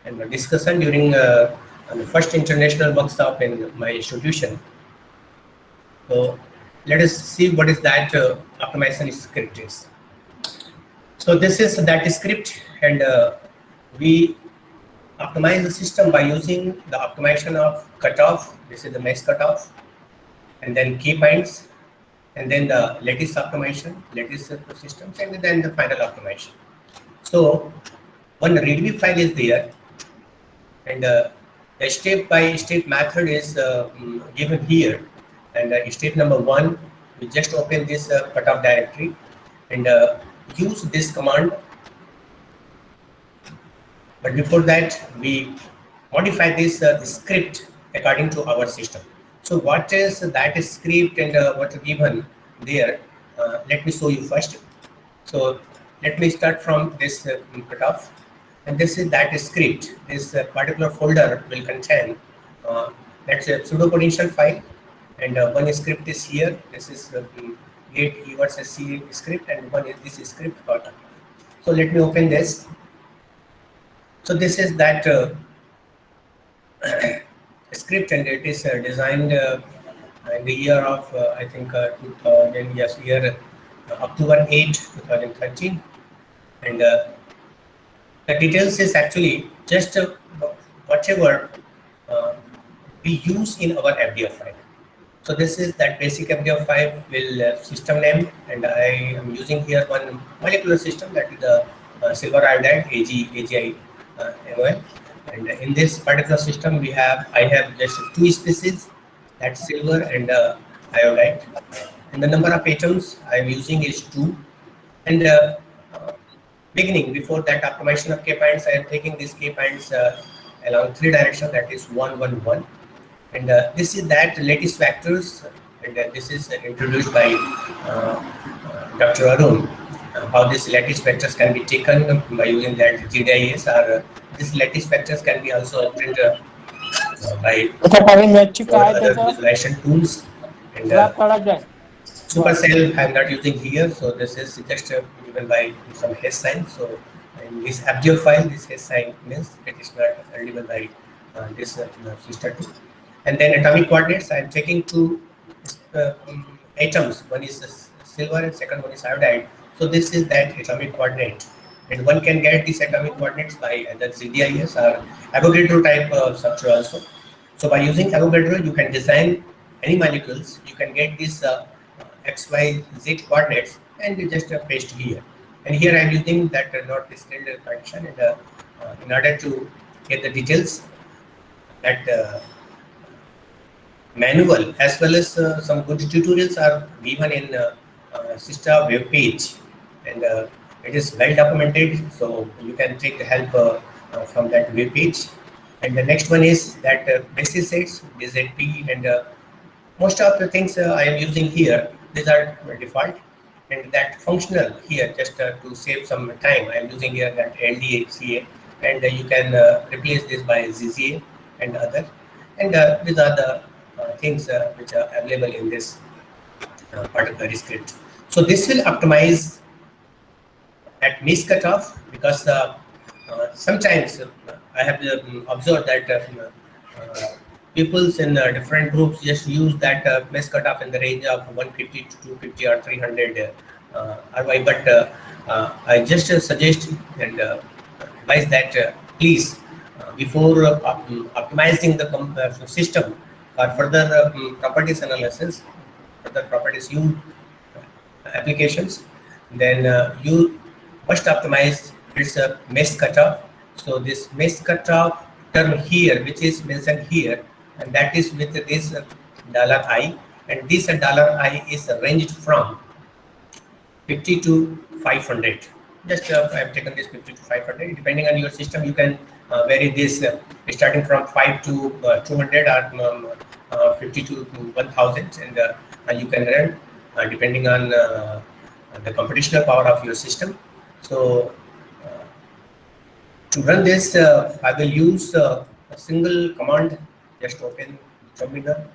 and the discussion during the first international workshop in my institution. So let us see what is that optimization script is. So this is that script, and we optimize the system by using the optimization of cutoff. This is the mesh cutoff, and then key points, and then the lattice optimization, lattice systems, and then the final optimization. So one readme file is there, and the step-by-step method is given here. And step number 1, we just open this cutoff directory and use this command. But before that, we modify this script according to our system. So what is that script and what given there? Let me show you first. So let me start from this cutoff, and this is that script. This particular folder will contain That's a pseudo potential file, and one script is here. This is gate E versus C script, and one is this script. So let me open this. So this is that script, and it is designed in the year of I think 2000, yes, year October 8, 2013, and the details is actually just whatever we use in our FDF file. So this is that basic FDF file will system name, and I am using here one molecular system, that is the silver iodide AGI MOL. And in this particular system, I have just two species, that's silver and iodide. And the number of atoms I am using is 2. And beginning, before that optimization of K points, I am taking these K points along 3 directions, that is 1, 1, 1. And this is that lattice vectors, and this is introduced by Dr. Arun, how these lattice vectors can be taken by using that GDIS, or these lattice vectors can be also obtained by other visualization tools. And Supercell I am not using here, so this is just given by some hash sign. So in this FDF file, this hash sign means it is not readable by this sister tool. And then atomic coordinates, I am taking 2 atoms. One is silver and second one is iodide. So this is that atomic coordinate. And one can get these atomic coordinates by either GDIS or Avogadro type structure also. So by using Avogadro, you can design any molecules. You can get these X, Y, Z coordinates and you just paste here. And here I am using that not scaled partition, and in order to get the details, that manual as well as some good tutorials are given in SISTA web page, and it is well documented, so you can take the help from that web page. And the next one is that basis sets, DZP, and most of the things I am using here, these are default, and that functional here, just to save some time, I am using here that LDHCA, and you can replace this by ZZA and other, and these are the things which are available in this particular script. So this will optimize at miss cutoff, because sometimes I have observed that peoples in different groups just use that miss cutoff in the range of 150 to 250 or 300 RY, but I just suggest and advise that please, before optimizing the system or further properties analysis, further properties applications, then you must optimize its mesh cutoff. So this mesh cutoff term here, which is mentioned here, and that is with this $I, and this $I is ranged from 50 to 500. Just I have taken this 50 to 500. Depending on your system, you can vary this starting from 5 to 200 or 50 to 1000, and you can run depending on the computational power of your system. So to run this, I will use a single command. Just open terminal.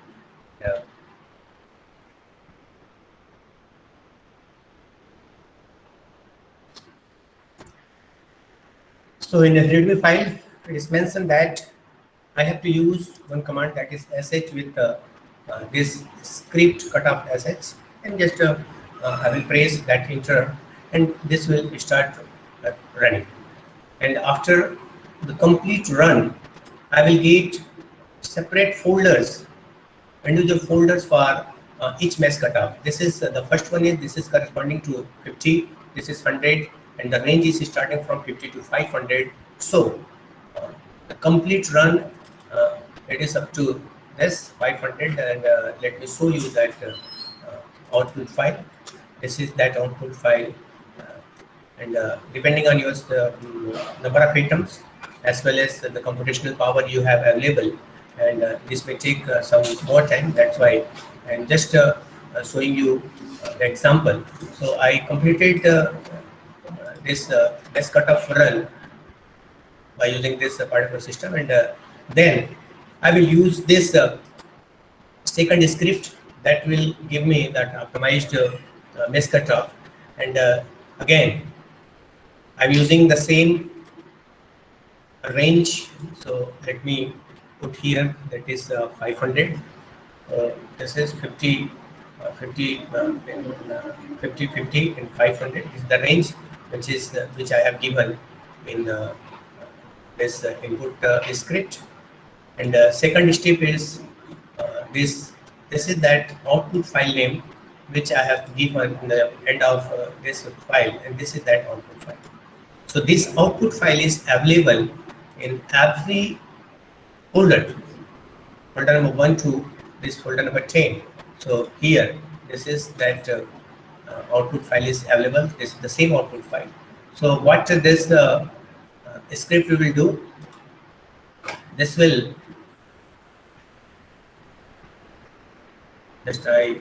So in the readme file, it is mentioned that I have to use one command, that is sh with this script cutoff sh, and just I will press that enter, and this will start running. And after the complete run, I will get separate folders, individual folders for each mesh cutoff. This is the first one, is this is corresponding to 50, this is 100, and the range is starting from 50 to 500. So the complete run, it is up to this 500, and let me show you that output file. This is that output file, and depending on your number of items as well as the computational power you have available, and this may take some more time. That's why I'm just showing you the example. So I completed this mesh cutoff run by using this particular system, and then I will use this second script that will give me that optimized mesh cutoff. And again, I'm using the same range. So let me put here that is 500. This is 50, 50, 50, 50, and 500 is the range which I have given in this input script. And second step is this is that output file name which I have given in the end of this file, and this is that output file. So this output file is available in every folder number 1 to this folder number 10. So here this is that output file is available. This is the same output file. So what this script will do, this will just try.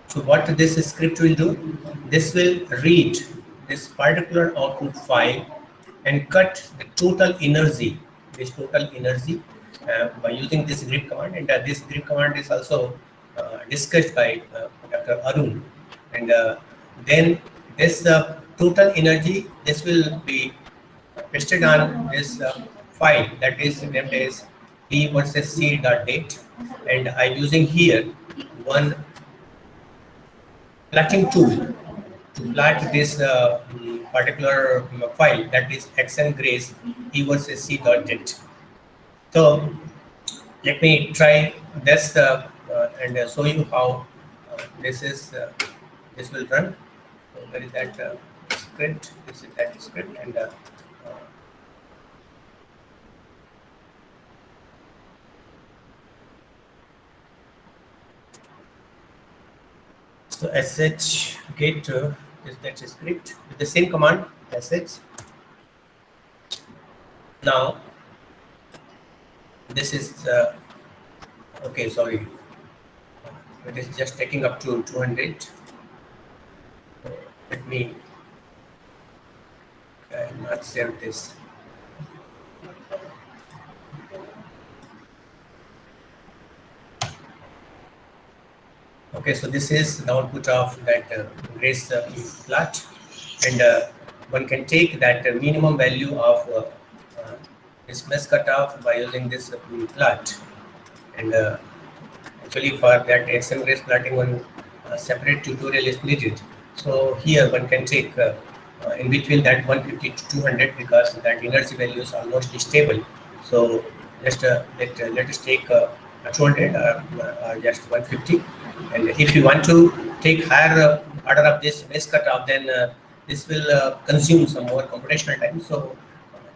So what this script will do, this will read this particular output file and cut the total energy, this total energy by using this grep command. And this grep command is also discussed by Dr. Arun. And then this total energy, this will be pasted on this file that is named as p versus c.date, and I'm using here one plotting tool to plot this particular file, that is xngrace p versus c.date. So let me try this and show you how this will run. So where is that script? This is that script, and so sh get is that script with the same command sh. Now this is okay, sorry, it is just taking up to 200. So let me not save this. Okay, so this is the output of that grace plot, and one can take that minimum value of this mesh cutoff by using this plot. And actually for that xngrace plotting, one separate tutorial is needed. So here one can take in between that 150 to 200, because that energy value is almost stable. So just let us take 200 or just 150. And if you want to take higher order of this mesh cutoff, then this will consume some more computational time. So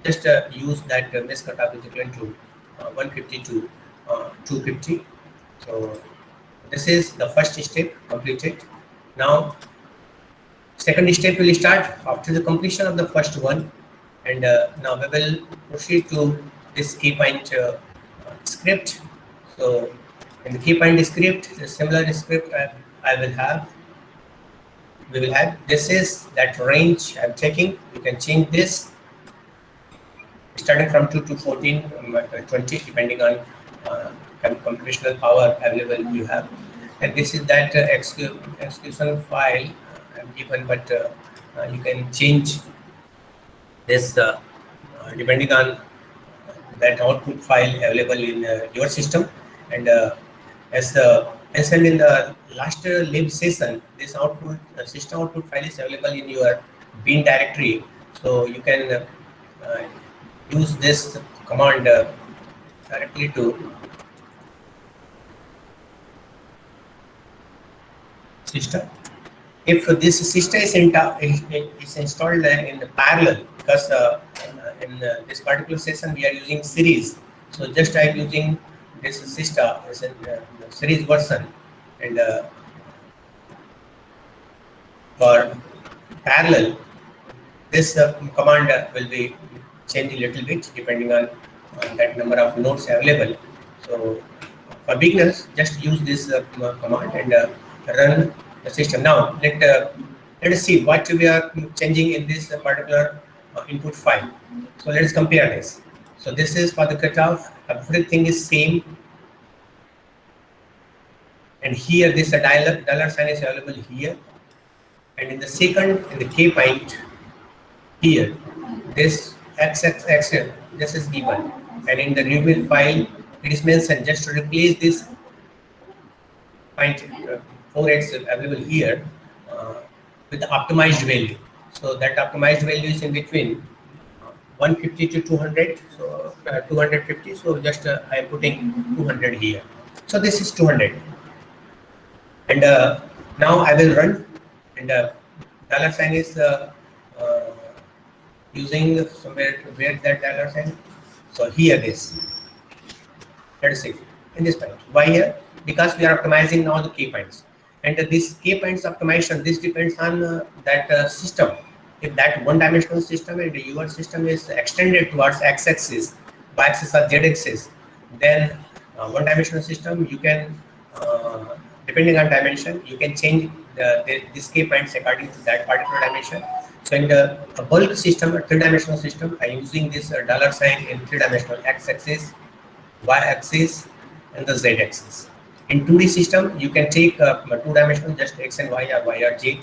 just use that mesh cutoff is equivalent to 150 to 250. So this is the first step completed. Now second step will start after the completion of the first one, and now we will proceed to this key point script. So in the key point script, a similar script we will have. This is that range I'm taking. You can change this starting from 2 to 14, 20, depending on computational power available you have. And this is that execution file I'm given, but you can change this depending on that output file available in your system. And as mentioned in the last lib session, this output system output file is available in your bin directory. So you can use this command directly to system. If this system is installed in the parallel, because in this particular session we are using series, so just I am using this system as a series version, and for parallel this command will be changed a little bit depending on that number of nodes available. So for beginners, just use this command and run the system. Now let us see what we are changing in this particular input file. So let us compare this. So this is for the cutoff. Everything is same. And here this dollar sign is available here. And in the second, in the K point here, this x, this is given. And in the readme file, it is mentioned just to replace this point 4x available here with the optimized value. So that optimized value is in between 150 to 200, so 250. So just I am putting 200 here. So this is 200. And now I will run, and dollar sign is using somewhere where that dollar sign. So here this. Let us see in this point. Why here? Because we are optimizing now the K points, and this K points optimization, this depends on that system. If that one-dimensional system and your system is extended towards x-axis, y-axis or z-axis, then one-dimensional system you can, depending on dimension, you can change this K points according to that particular dimension. So in the bulk system, a three-dimensional system, I am using this dollar sign in three-dimensional x-axis, y-axis, and the z-axis. In 2D system, you can take two-dimensional, just x and y, or y or z,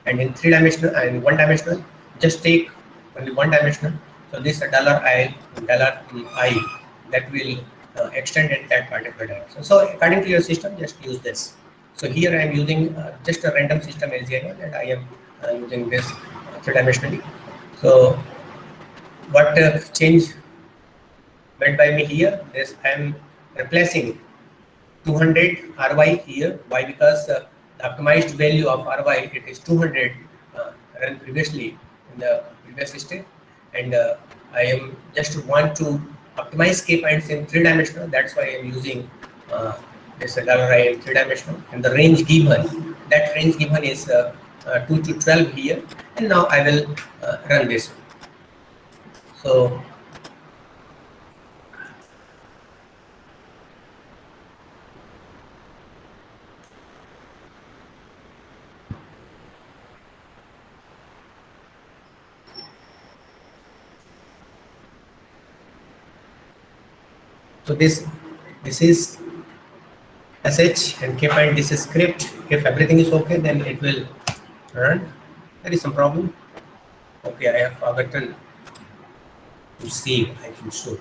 and in three-dimensional and one-dimensional, just take only one-dimensional. So this dollar I that will extend at that particular direction. So according to your system, just use this. So here I am using just a random system LGIL, and I am using this three-dimensionally. So what change made by me here is I am replacing 200 RY here. Why? Because the optimized value of RY, it is 200 run previously in the previous step, and I am just want to optimize K points in three-dimensional. That's why I am using this dollar I in three-dimensional, and the range given, that range given is 2 to 12 here. And now I will run this. So this is SH and K point, this is script. If everything is okay, then it will run. There is some problem. Okay, I have forgotten to save. I think so.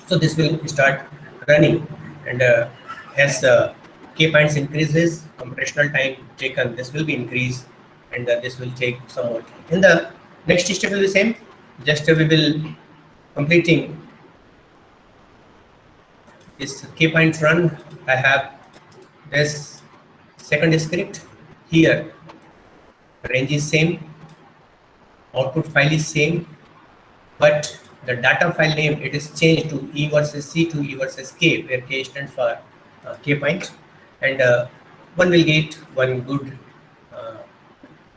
So this will start running, and as K points increases, computational time taken, this will be increased, and this will take some more time. In the next step will be same. Just we will completing this K points run. I have this second script here. Range is same, output file is same, but the data file name, it is changed to E versus C to E versus K, where K stands for K point, and one will get one good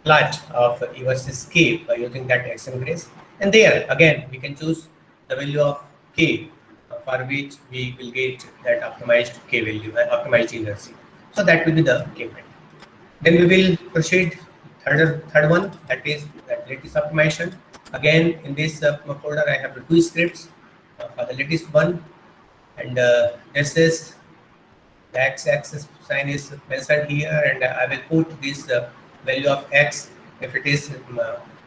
plot of E versus K by using that XM grace. And there again we can choose the value of K for which we will get that optimized K value, optimized inertia. So that will be the K point. Then we will proceed third one, that is that lattice optimization. Again, in this folder I have the two scripts for the latest one, and this is the x-axis sign is mentioned here, and I will put this value of x. If it is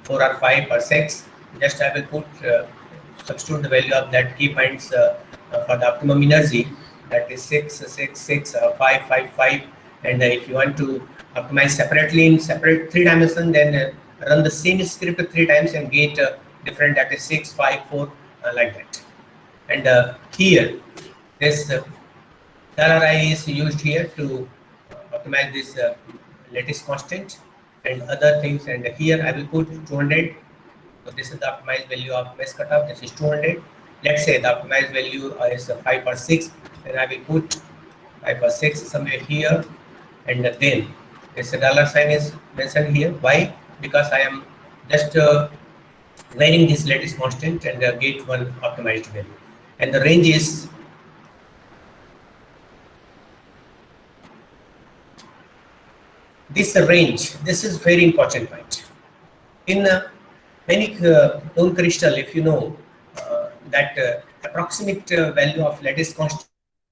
4 or 5 or 6, just I will put substitute the value of that K points for the optimum energy, that is 6, 6, 6, 5, 5, 5. And if you want to optimize separately in separate 3 dimension, then run the same script 3 times and get different, that is 6, 5, 4, like that. And here this $i is used here to optimize this lattice constant and other things. And here I will put 200. So this is the optimized value of mesh cutoff. This is 200. Let's say the optimized value is 5 or 6. Then I will put 5 or 6 somewhere here. And then this dollar sign is mentioned here. Why? Because I am just varying this lattice constant and get one optimized value. And the range is this range, this is very important point. In many known crystal, if you know that approximate value of lattice constant,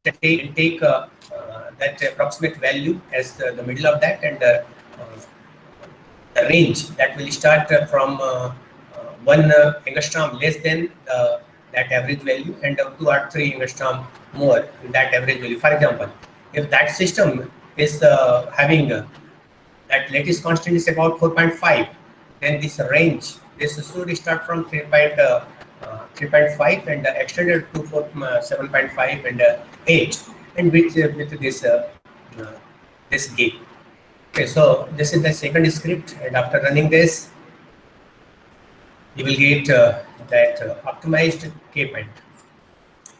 take that approximate value as the middle of that, and the range that will start from 1 angstrom less than that average value, and 2 or 3 angstrom more than that average value. For example, if that system is having that lattice constant is about 4.5, then this range, this should start from 3.5 and extended to 7.5 and 8, and with this gate. Okay, so this is the second script, and after running this, you will get that optimized K point.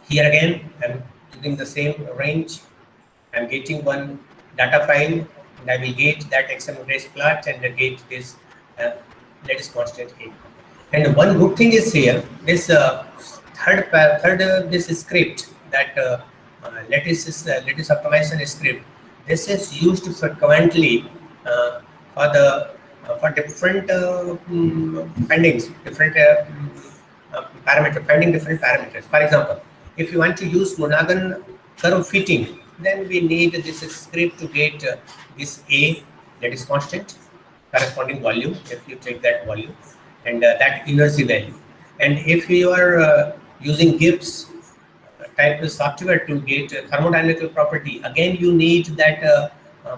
Here again, I'm using the same range. I'm getting one data file, and I will get that XML trace plot and get this lattice constant A. And one good thing is here, this third this script, that lattice optimization script. This is used frequently for different findings, different finding different parameters. For example, if you want to use Monaghan curve fitting, then we need this script to get this A, that is constant, corresponding volume, if you take that volume, and that inertia value. And if you are using Gibbs type of software to get thermodynamical property, again you need that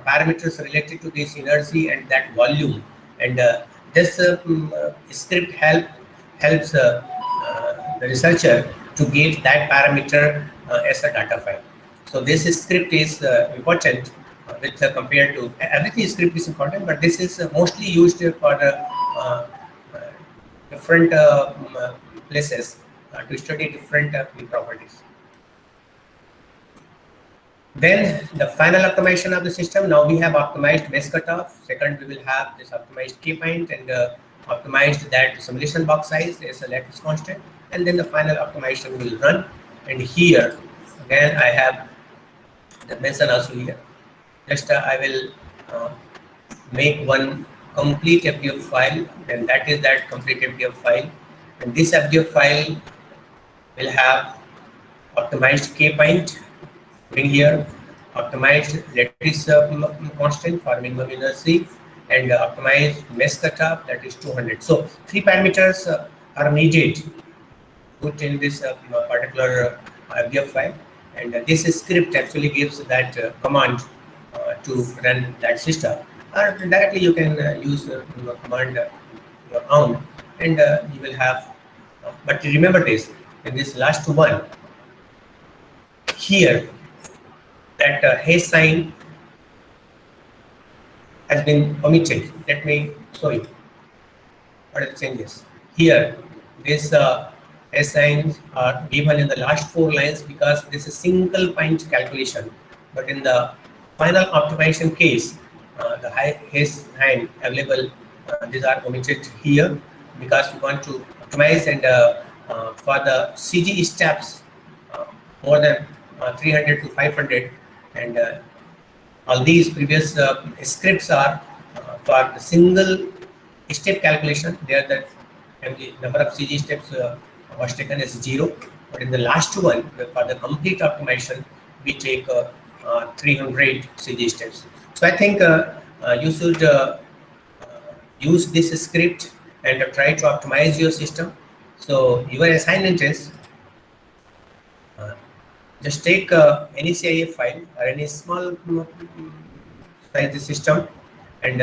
parameters related to this inertia and that volume. And this script helps the researcher to get that parameter as a data file. So this script is important with compared to every script is important, but this is mostly used for different places to study different properties. Then the final optimization of the system. Now we have optimized mesh cutoff. Second, we will have this optimized K point and optimized that simulation box size as a lattice constant. And then the final optimization will run. And here again I have the mention also here. Just I will make one complete FDF file, and that is that complete FDF file. And this FDF file will have optimized K point. Bring here optimized lattice constant for minimum inertia, and optimized mesh cutoff, that is 200. So 3 parameters are needed put in this particular FDF file, and this script actually gives that command to run that system. Or directly you can use command your own, and you will have. But remember this, in this last one here, that hash sign has been omitted. Let me show you what are the changes. Here, this hash signs are given in the last 4 lines because this is single point calculation. But in the final optimization case, the hash sign available, these are omitted here because we want to optimize, and for the CG steps more than 300 to 500, and all these previous scripts are for the single step calculation. There the number of CG steps was taken as 0, but in the last one for the complete optimization we take 300 CG steps. So I think you should use this script and try to optimize your system. So your assignment is just take any CIF file or any small size system and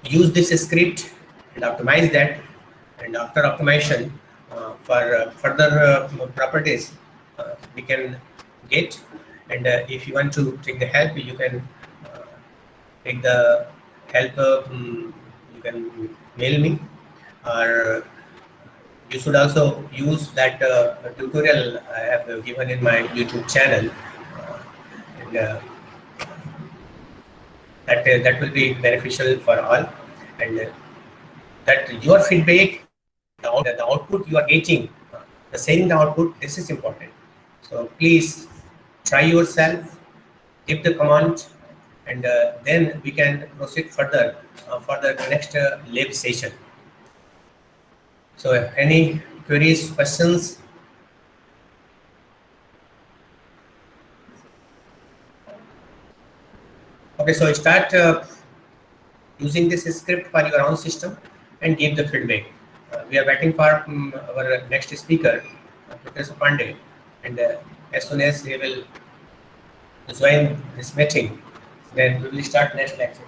use this script and optimize that. And after optimization, for further properties we can get. And if you want to take the help, you can take the help. You can mail me, or you should also use that tutorial I have given in my YouTube channel, and that will be beneficial for all. And that your feedback, the output you are getting, the same output, this is important. So please try yourself, give the command, and then we can proceed further for the next lab session. So any queries, questions? Okay, so start using this script for your own system and give the feedback. We are waiting for our next speaker, Professor Pandey, and as soon as he will join this meeting, then we will start next lecture.